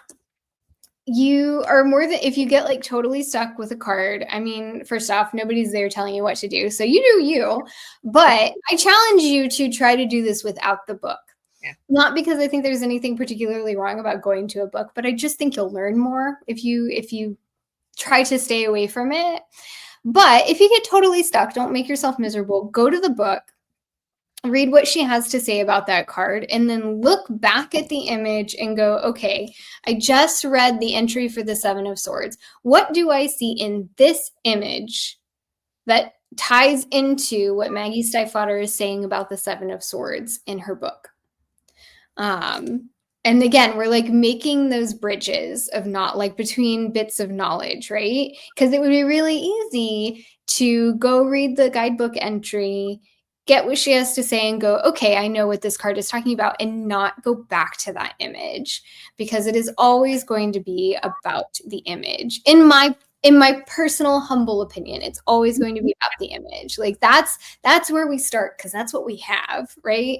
you are more than, if you get like totally stuck with a card, I mean, first off, nobody's there telling you what to do. So you do you, but I challenge you to try to do this without the book. Yeah. Not because I think there's anything particularly wrong about going to a book, but I just think you'll learn more if you try to stay away from it. But if you get totally stuck, don't make yourself miserable. Go to the book, read what she has to say about that card, and then look back at the image and go, okay, I just read the entry for the 7 of Swords. What do I see in this image that ties into what Maggie Stiefvater is saying about the 7 of Swords in her book? And again, we're like making those bridges of not like between bits of knowledge, right? Because it would be really easy to go read the guidebook entry, get what she has to say and go, okay, I know what this card is talking about, and not go back to that image, because it is always going to be about the image. In my personal humble opinion, it's always going to be about the image. Like that's where we start, because that's what we have, right?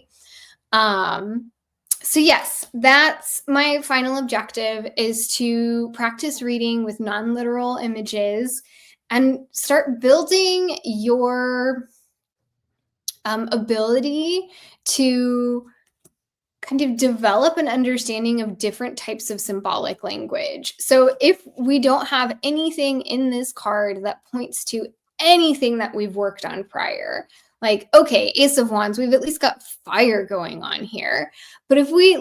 So yes, that's my final objective, is to practice reading with non-literal images and start building your ability to kind of develop an understanding of different types of symbolic language. So if we don't have anything in this card that points to anything that we've worked on prior, like, okay, Ace of Wands, we've at least got fire going on here. But if we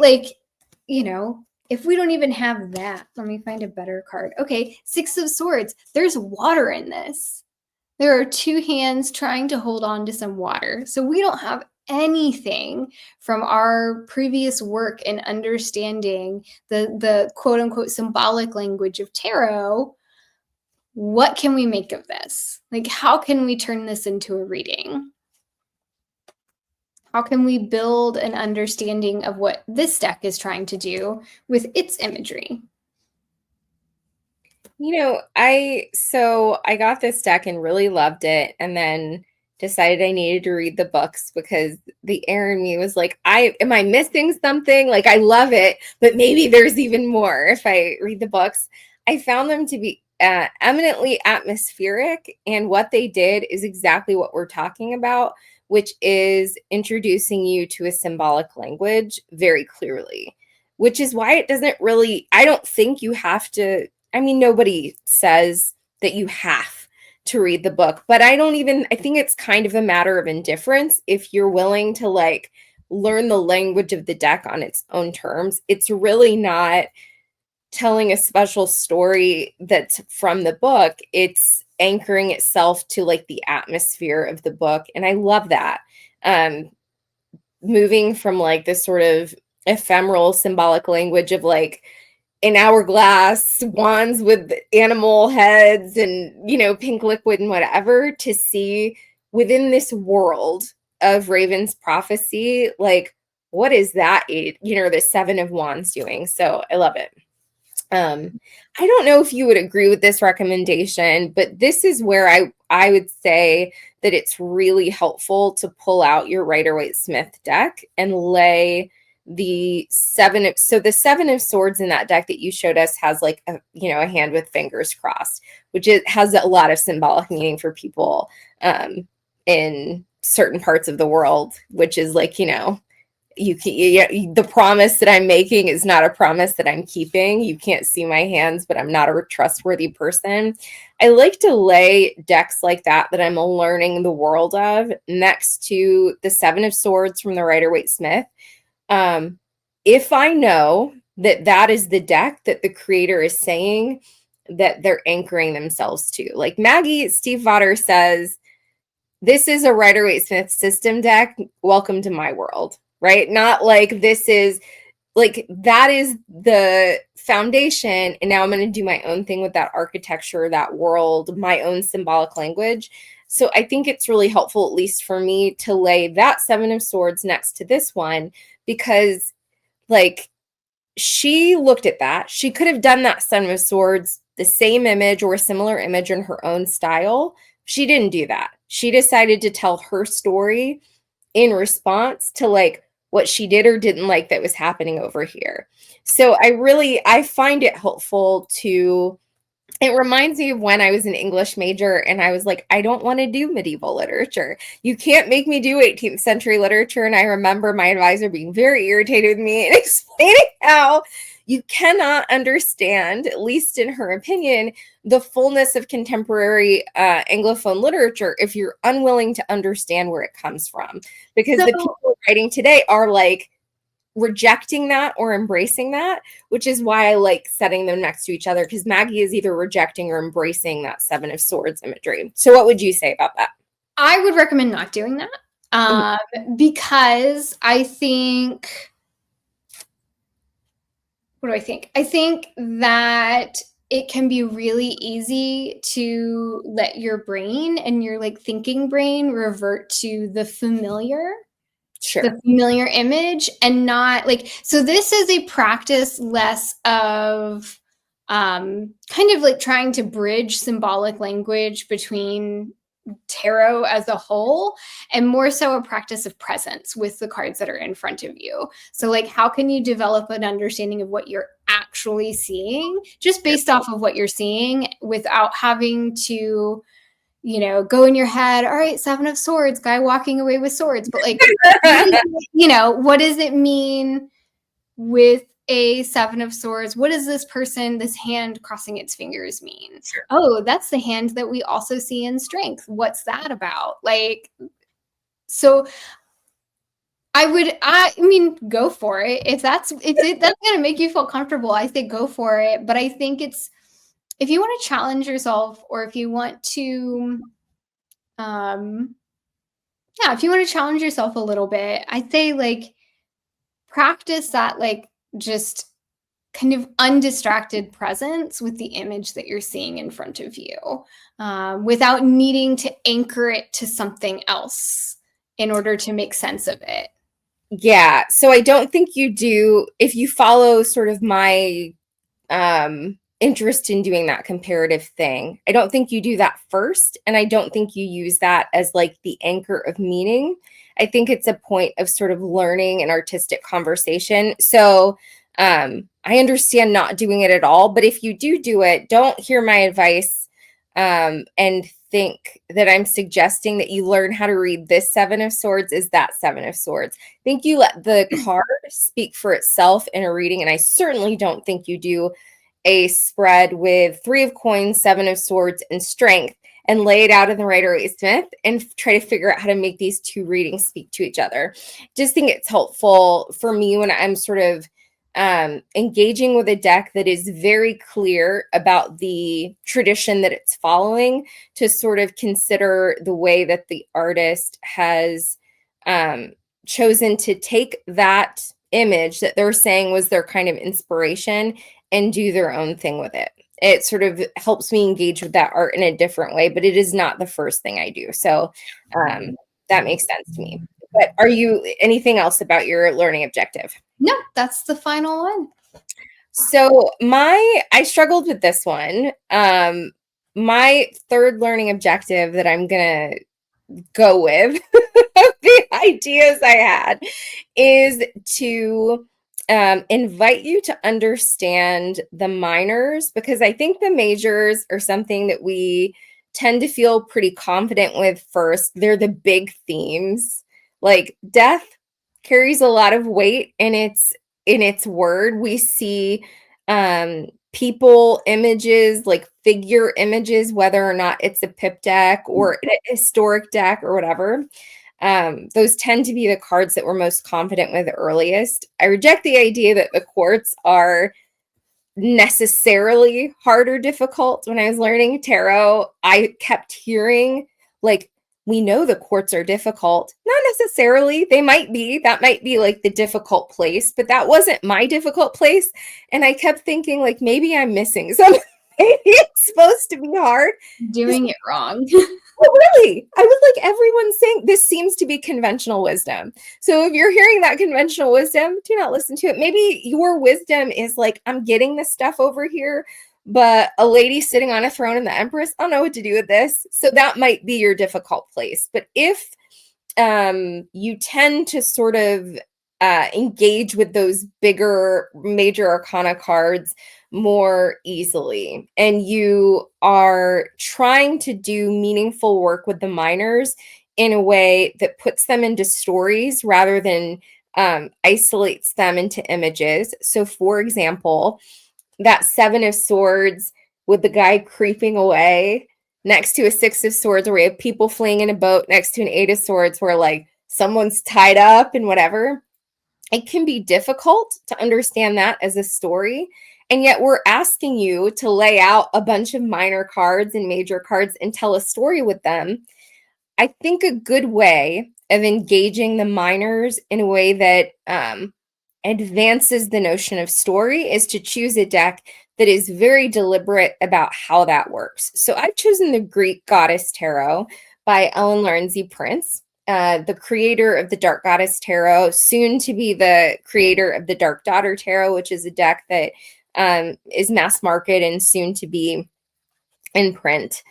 if we don't even have that, let me find a better card. Okay, 6 of Swords, there's water in this. There are 2 hands trying to hold on to some water. So we don't have anything from our previous work in understanding the quote unquote symbolic language of tarot. What can we make of this? Like, how can we turn this into a reading? How can we build an understanding of what this deck is trying to do with its imagery? I got this deck and really loved it, and then decided I needed to read the books because the air in me was like, am I missing something? Like, I love it, but maybe there's even more if I read the books. I found them to be eminently atmospheric, and what they did is exactly what we're talking about, which is introducing you to a symbolic language very clearly, which is why it doesn't really, I don't think you have to, I mean, nobody says that you have to read the book, but I think it's kind of a matter of indifference. If you're willing to like learn the language of the deck on its own terms, it's really not telling a special story that's from the book. It's anchoring itself to like the atmosphere of the book. And I love that. Moving from like this sort of ephemeral symbolic language of like an hourglass, wands with animal heads and, pink liquid and whatever, to see within this world of Raven's prophecy, like, what is that, the 7 of Wands doing? So I love it. I don't know if you would agree with this recommendation, but this is where I would say that it's really helpful to pull out your Rider-Waite-Smith deck and lay the 7 of Swords in that deck that you showed us has like a hand with fingers crossed, which has a lot of symbolic meaning for people in certain parts of the world, which is like, the promise that I'm making is not a promise that I'm keeping. You can't see my hands, but I'm not a trustworthy person. I like to lay decks like that I'm learning the world of next to the Seven of Swords from the Rider-Waite Smith. If I know that that is the deck that the creator is saying that they're anchoring themselves to. Like Maggie Stiefvater says, this is a Rider-Waite Smith system deck. Welcome to my world, right? Not like this is like that is the foundation. And now I'm going to do my own thing with that architecture, that world, my own symbolic language. So I think it's really helpful, at least for me, to lay that Seven of Swords next to this one, because like she looked at that. She could have done that Seven of Swords, the same image or a similar image in her own style. She didn't do that. She decided to tell her story in response to like what she did or didn't like that was happening over here. So I find it helpful to, it reminds me of when I was an English major and I was like, I don't want to do medieval literature. You can't make me do 18th century literature. And I remember my advisor being very irritated with me and explaining how you cannot understand, at least in her opinion, the fullness of contemporary Anglophone literature if you're unwilling to understand where it comes from. Because the people writing today are like rejecting that or embracing that, which is why I like setting them next to each other, because Maggie is either rejecting or embracing that Seven of Swords imagery. So what would you say about that? I would recommend not doing that because I think, what do I think? I think that it can be really easy to let your brain and your like thinking brain revert to the familiar. Sure. The familiar image, and not like, so this is a practice less of kind of like trying to bridge symbolic language between tarot as a whole, and more so a practice of presence with the cards that are in front of you. So like, how can you develop an understanding of what you're actually seeing just based off of what you're seeing without having to, you know, go in your head, all right, Seven of Swords, guy walking away with swords. But like, you know, what does it mean with a Seven of Swords? What does this person, this hand crossing its fingers mean? Sure. Oh, that's the hand that we also see in Strength. What's that about? Like, so I mean, go for it. If that's going to make you feel comfortable, I say go for it. But I think it's, if you want to challenge yourself, or if you want to, if you want to challenge yourself a little bit, I'd say like practice that, like just kind of undistracted presence with the image that you're seeing in front of you, without needing to anchor it to something else in order to make sense of it. Yeah. So I don't think you do, if you follow sort of my interest in doing that comparative thing, I don't think you do that first. And I don't think you use that as like the anchor of meaning. I think it's a point of sort of learning and artistic conversation. So I understand not doing it at all, but if you do it, don't hear my advice and think that I'm suggesting that you learn how to read this Seven of Swords is that Seven of Swords. I think you let the card speak for itself in a reading, and I certainly don't think you do a spread with Three of Coins, Seven of Swords, and Strength and lay it out in the Rider-Waite Smith and try to figure out how to make these two readings speak to each other. Just think it's helpful for me when I'm sort of engaging with a deck that is very clear about the tradition that it's following, to sort of consider the way that the artist has chosen to take that image that they're saying was their kind of inspiration and do their own thing with it. It sort of helps me engage with that art in a different way, but it is not the first thing I do. So that makes sense to me. But are you anything else about your learning objective? No, that's the final one. So I struggled with this one. My third learning objective that I'm going to go with, the ideas I had, is to invite you to understand the minors, because I think the majors are something that we tend to feel pretty confident with first. They're the big themes, like death, carries a lot of weight in its word. We see people images, like figure images, whether or not it's a pip deck or a historic deck or whatever. Those tend to be the cards that we're most confident with earliest. I reject the idea that the quartz are necessarily hard or difficult. When I was learning tarot, I kept hearing, like, we know the quartz are difficult. Not necessarily. They might be. That might be like the difficult place, but that wasn't my difficult place. And I kept thinking, like, maybe I'm missing something. Maybe it's supposed to be hard. Doing it wrong. Oh, really? I was like, everyone's saying this seems to be conventional wisdom. So if you're hearing that conventional wisdom, do not listen to it. Maybe your wisdom is like, I'm getting this stuff over here, but a lady sitting on a throne in the Empress, I don't know what to do with this. So that might be your difficult place. But if you tend to sort of engage with those bigger major arcana cards more easily, and you are trying to do meaningful work with the minors in a way that puts them into stories rather than isolates them into images. So, for example, that Seven of Swords with the guy creeping away next to a Six of Swords, where we have people fleeing in a boat next to an Eight of Swords where like someone's tied up and whatever. It can be difficult to understand that as a story. And yet we're asking you to lay out a bunch of minor cards and major cards and tell a story with them. I think a good way of engaging the minors in a way that advances the notion of story is to choose a deck that is very deliberate about how that works. So I've chosen the Greek Goddess Tarot by Ellen Lorenzi Prince, the creator of the Dark Goddess Tarot, soon to be the creator of the Dark Daughter Tarot, which is a deck that is mass market and soon to be in print.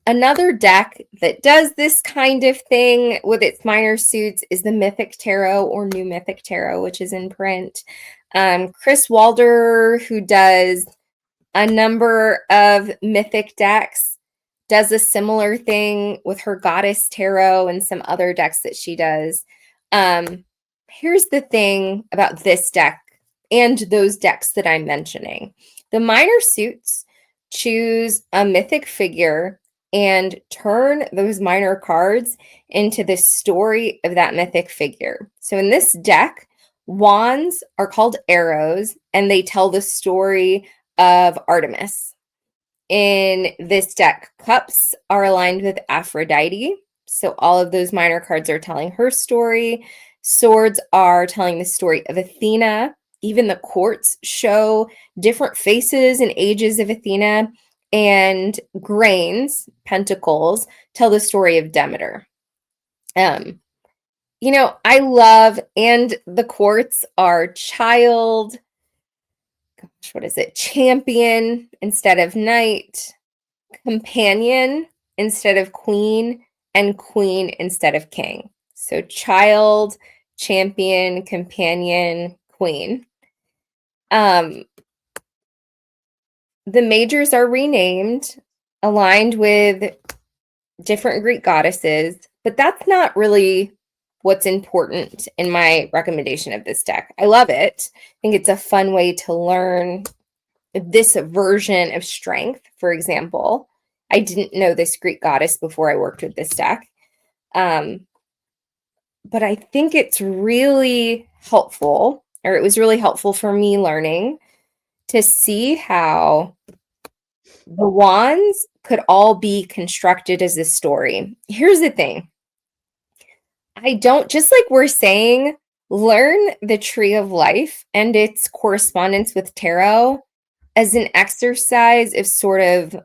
Another deck that does this kind of thing with its minor suits is the Mythic Tarot or New Mythic Tarot, which is in print. Chris Walder, who does a number of mythic decks, does a similar thing with her Goddess Tarot and some other decks that she does. Here's the thing about this deck and those decks that I'm mentioning. The minor suits choose a mythic figure and turn those minor cards into the story of that mythic figure. So in this deck, wands are called arrows, and they tell the story of Artemis. In this deck, cups are aligned with Aphrodite. So all of those minor cards are telling her story. Swords are telling the story of Athena. Even the quartz show different faces and ages of Athena. And grains, pentacles, tell the story of Demeter. I love, and the quartz are child, champion instead of knight, companion instead of queen, and queen instead of king. So child, champion, companion, queen. The majors are renamed, aligned with different Greek goddesses, but that's not really what's important in my recommendation of this deck. I love it. I think it's a fun way to learn this version of strength. For example, I didn't know this Greek goddess before I worked with this deck. But I think it's really helpful, or it was really helpful for me learning to see how the wands could all be constructed as a story. Here's the thing. I don't, just like we're saying, learn the tree of life and its correspondence with tarot as an exercise of sort of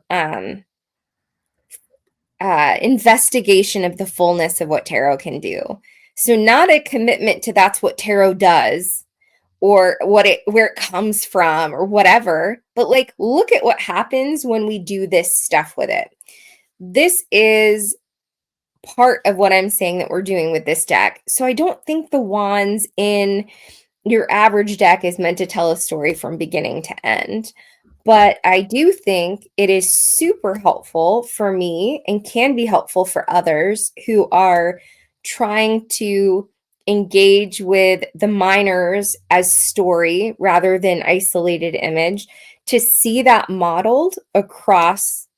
investigation of the fullness of what tarot can do. So not a commitment to that's what tarot does, or where it comes from or whatever, but like look at what happens when we do this stuff with it. This is part of what I'm saying that we're doing with this deck. So I don't think the wands in your average deck is meant to tell a story from beginning to end. But I do think it is super helpful for me and can be helpful for others who are trying to engage with the minors as story rather than isolated image, to see that modeled across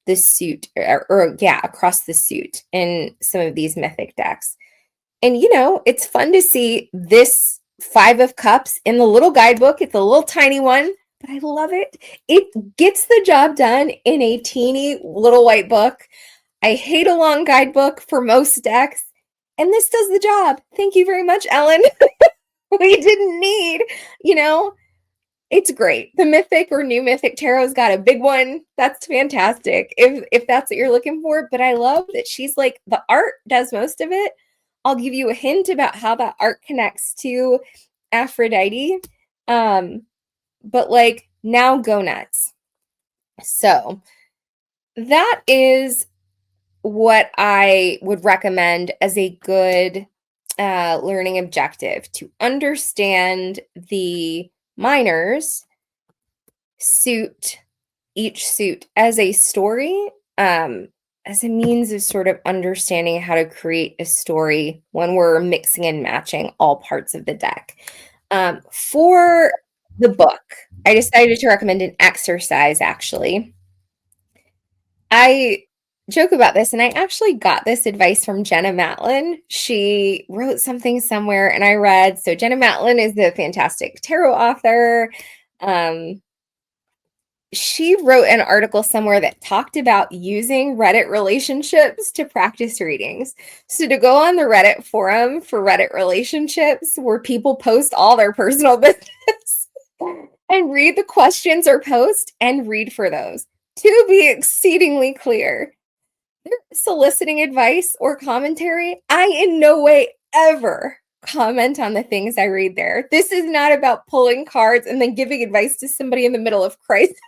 the suit, across the suit in some of these mythic decks. And it's fun to see this 5 of Cups in the little guidebook. It's a little tiny one, but I love it. It gets the job done in a teeny little white book. I hate a long guidebook for most decks, and this does the job. Thank you very much, Ellen. We didn't need, it's great. The Mythic or New Mythic Tarot's got a big one. That's fantastic if that's what you're looking for. But I love that she's like, the art does most of it. I'll give you a hint about how that art connects to Aphrodite. But like, now go nuts. So that is what I would recommend as a good learning objective, to understand the minors each suit as a story, as a means of sort of understanding how to create a story when we're mixing and matching all parts of the deck. For the book, I decided to recommend an exercise, actually. I joke about this, and I actually got this advice from Jenna Matlin. She wrote something somewhere, and I read. So Jenna Matlin is the fantastic tarot author. She wrote an article somewhere that talked about using Reddit relationships to practice readings. So to go on the Reddit forum for Reddit relationships, where people post all their personal business, and read the questions or post and read for those. To be exceedingly clear, they're soliciting advice or commentary. I in no way ever comment on the things I read there. This is not about pulling cards and then giving advice to somebody in the middle of crisis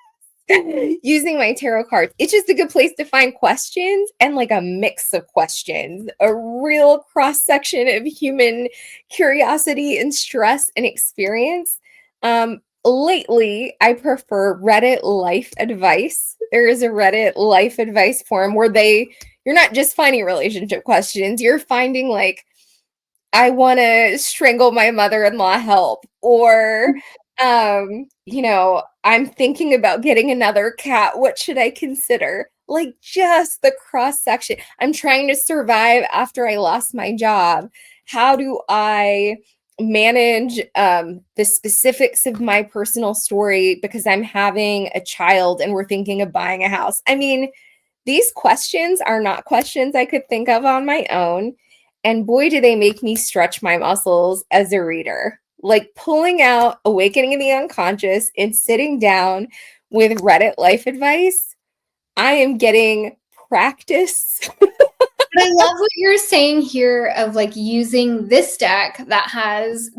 using my tarot cards. It's just a good place to find questions, and like a mix of questions, a real cross section of human curiosity and stress and experience. Lately, I prefer Reddit life advice. There is a Reddit life advice forum where you're not just finding relationship questions, you're finding like, I want to strangle my mother-in-law help, or I'm thinking about getting another cat. What should I consider? Like, just the cross section. I'm trying to survive after I lost my job. How do I manage the specifics of my personal story because I'm having a child and we're thinking of buying a house? I mean, these questions are not questions I could think of on my own. And boy, do they make me stretch my muscles as a reader. Like pulling out Awakening in the Unconscious and sitting down with Reddit life advice, I am getting practice. But I love what you're saying here of like using this deck that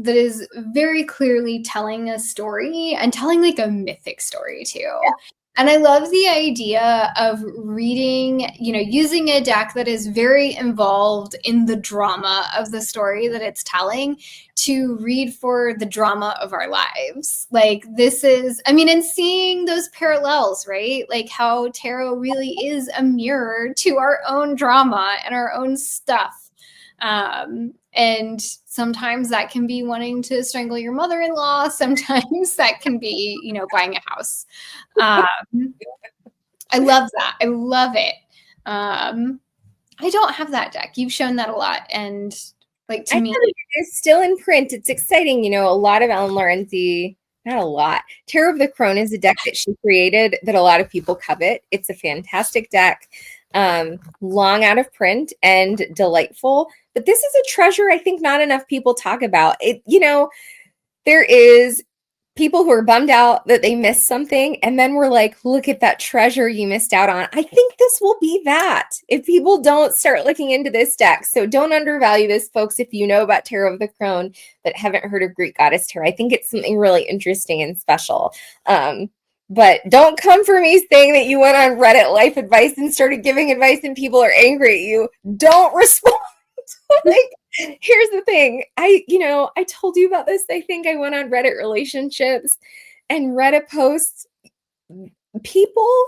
is very clearly telling a story and telling like a mythic story too. Yeah. And I love the idea of reading, using a deck that is very involved in the drama of the story that it's telling to read for the drama of our lives. Like and seeing those parallels, right? Like how tarot really is a mirror to our own drama and our own stuff. And sometimes that can be wanting to strangle your mother-in-law. Sometimes that can be, buying a house. I love that. I love it. I don't have that deck. You've shown that a lot. And like to me, it's still in print. It's exciting. A lot of Ellen Lorenzi, not a lot. Tarot of the Crone is a deck that she created that a lot of people covet. It's a fantastic deck. Long out of print and delightful. But this is a treasure I think not enough people talk about. It, there is people who are bummed out that they missed something, and then we're like, look at that treasure you missed out on. I think this will be that if people don't start looking into this deck. So don't undervalue this, folks, if you know about Tarot of the Crone but haven't heard of Greek Goddess Tarot. I think it's something really interesting and special. But don't come for me saying that you went on Reddit life advice and started giving advice and people are angry at you. Don't respond. Like, here's the thing. I told you about this. I think I went on Reddit relationships and Reddit posts. People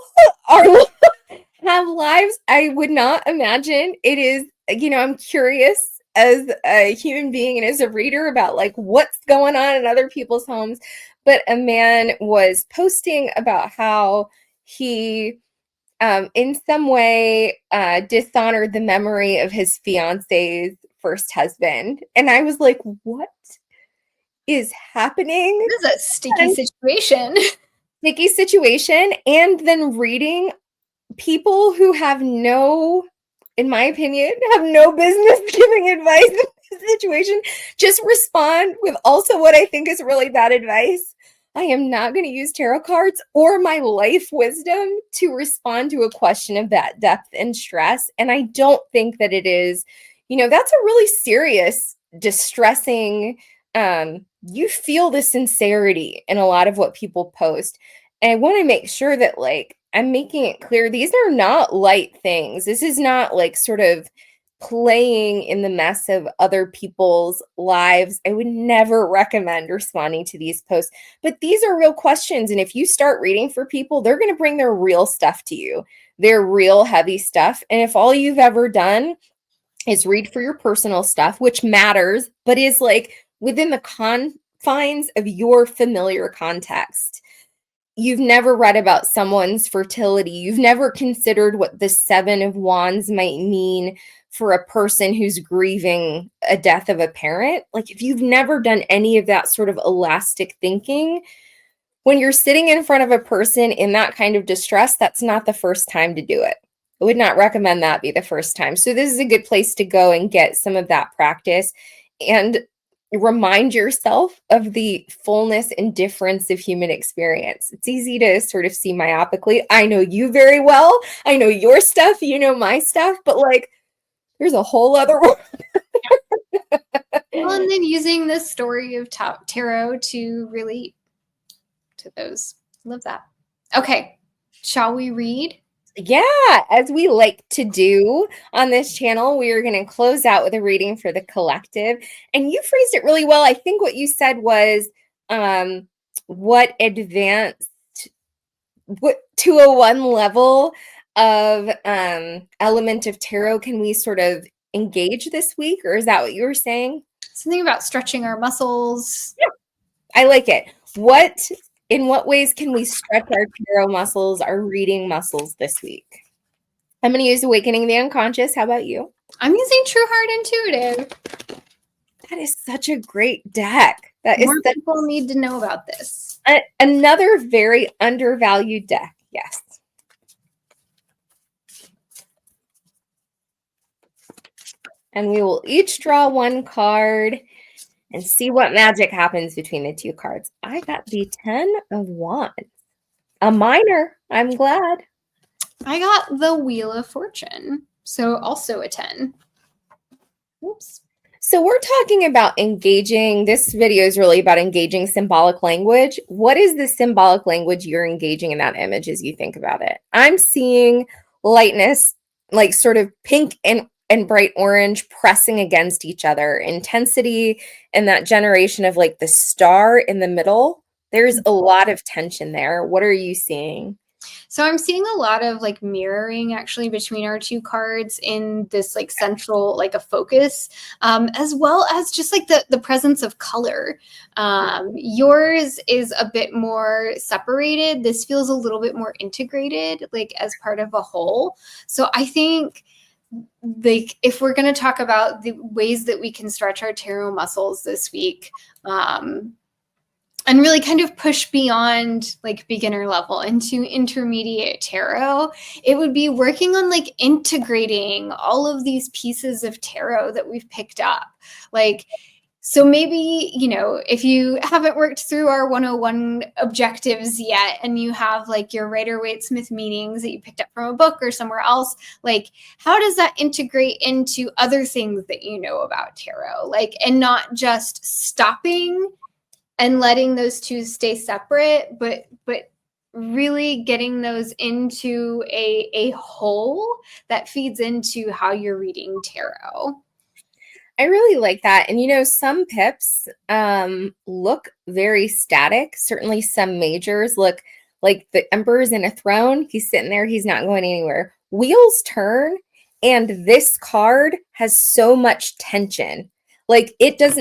have lives I would not imagine. It is, I'm curious as a human being and as a reader about like what's going on in other people's homes. But a man was posting about how he in some way dishonored the memory of his fiance's first husband. And I was like, what is happening? This is a sticky situation. Sticky situation. And then reading people who have no, in my opinion, have no business giving advice in this situation, just respond with also what I think is really bad advice. I am not going to use tarot cards or my life wisdom to respond to a question of that depth and stress. And I don't think that it is, that's a really serious, distressing, you feel the sincerity in a lot of what people post. And I want to make sure that like, I'm making it clear, these are not light things. This is not like sort of playing in the mess of other people's lives. I would never recommend responding to these posts, but these are real questions. And if you start reading for people, they're going to bring their real stuff to you, their real heavy stuff. And if all you've ever done is read for your personal stuff, which matters, but is like within the confines of your familiar context, you've never read about someone's fertility, you've never considered what the Seven of Wands might mean for a person who's grieving a death of a parent. Like if you've never done any of that sort of elastic thinking, when you're sitting in front of a person in that kind of distress, that's not the first time to do it. I would not recommend that be the first time. So this is a good place to go and get some of that practice and remind yourself of the fullness and difference of human experience. It's easy to sort of see myopically. I know you very well. I know your stuff. You know my stuff. But like, there's a whole other world. Well, and then using this story of tarot to relate to those. Love that. Okay. Shall we read? Yeah, as we like to do on this channel, we are going to close out with a reading for the collective. And you phrased it really well. I think what you said was what advanced what 201 level of element of tarot can we sort of engage this week? Or is that what you were saying? Something about stretching our muscles. Yeah, I like it. In what ways can we stretch our tarot muscles, our reading muscles this week? I'm going to use Awakening the Unconscious. How about you? I'm using True Heart Intuitive. That is such a great deck. More people need to know about this. Another very undervalued deck. Yes. And we will each draw one card and see what magic happens between the two cards. I got the 10 of Wands. A minor. I'm glad. I got the Wheel of Fortune. So also a 10. Oops. So we're talking about engaging. This video is really about engaging symbolic language. What is the symbolic language you're engaging in that image as you think about it? I'm seeing lightness, like sort of pink and bright orange pressing against each other, intensity, and that generation of like the star in the middle. There's a lot of tension there. What are you seeing? So I'm seeing a lot of like mirroring actually between our two cards in this like central, like a focus, as well as just like the presence of color. Yours is a bit more separated. This feels a little bit more integrated, like as part of a whole. So I think like if we're going to talk about the ways that we can stretch our tarot muscles this week, and really kind of push beyond like beginner level into intermediate tarot, it would be working on like integrating all of these pieces of tarot that we've picked up. Like, so maybe, if you haven't worked through our 101 objectives yet, and you have like your Rider-Waite-Smith meanings that you picked up from a book or somewhere else, like how does that integrate into other things that you know about tarot? Like, and not just stopping and letting those two stay separate, but really getting those into a whole that feeds into how you're reading tarot. I really like that. And, some pips look very static. Certainly some majors look like the emperor's in a throne. He's sitting there. He's not going anywhere. Wheels turn. And this card has so much tension. Like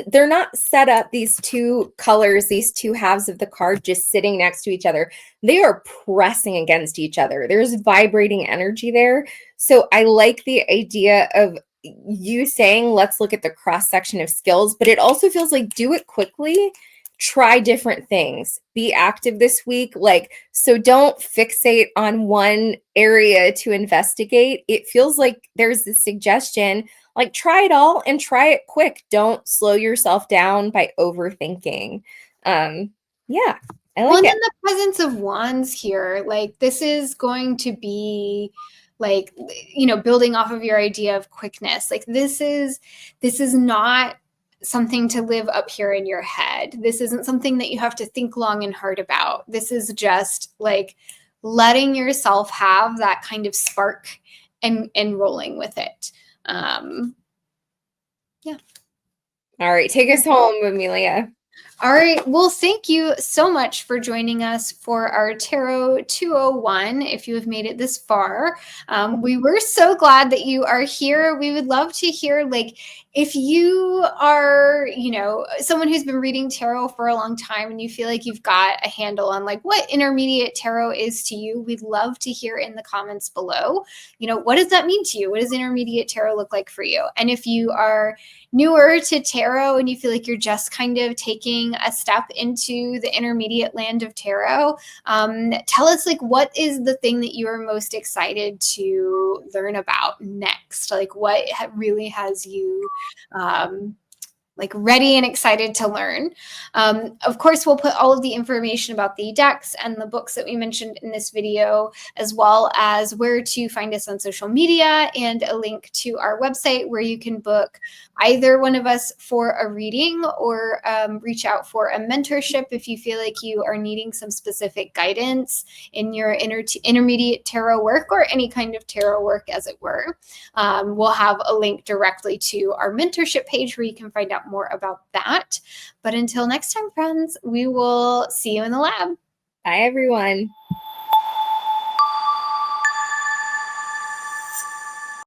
they're not set up, these two colors, these two halves of the card just sitting next to each other. They are pressing against each other. There's vibrating energy there. So I like the idea of you saying, let's look at the cross section of skills, but it also feels like do it quickly. Try different things. Be active this week. Like, so don't fixate on one area to investigate. It feels like there's this suggestion, like try it all and try it quick. Don't slow yourself down by overthinking. Yeah, I like Well, and it. then the presence of wands here, like this is going to be like, you know, building off of your idea of quickness. Like this is not something to live up here in your head. This isn't something that you have to think long and hard about. This is just like letting yourself have that kind of spark and rolling with it. Yeah. All right, take us home, Amelia. All right. Well, thank you so much for joining us for our Tarot 201. If you have made it this far, we were so glad that you are here. We would love to hear, like, if you are, you know, someone who's been reading tarot for a long time and you feel like you've got a handle on like what intermediate tarot is to you, we'd love to hear in the comments below. You know, what does that mean to you? What does intermediate tarot look like for you? And if you are newer to tarot and you feel like you're just kind of taking a step into the intermediate land of tarot, tell us, like, what is the thing that you are most excited to learn about next? Like, what really has you like ready and excited to learn. Of course, we'll put all of the information about the decks and the books that we mentioned in this video, as well as where to find us on social media and a link to our website where you can book either one of us for a reading or reach out for a mentorship if you feel like you are needing some specific guidance in your intermediate tarot work or any kind of tarot work, as it were. We'll have a link directly to our mentorship page where you can find out more about that. But until next time, friends, we will see you in the lab. Bye, everyone.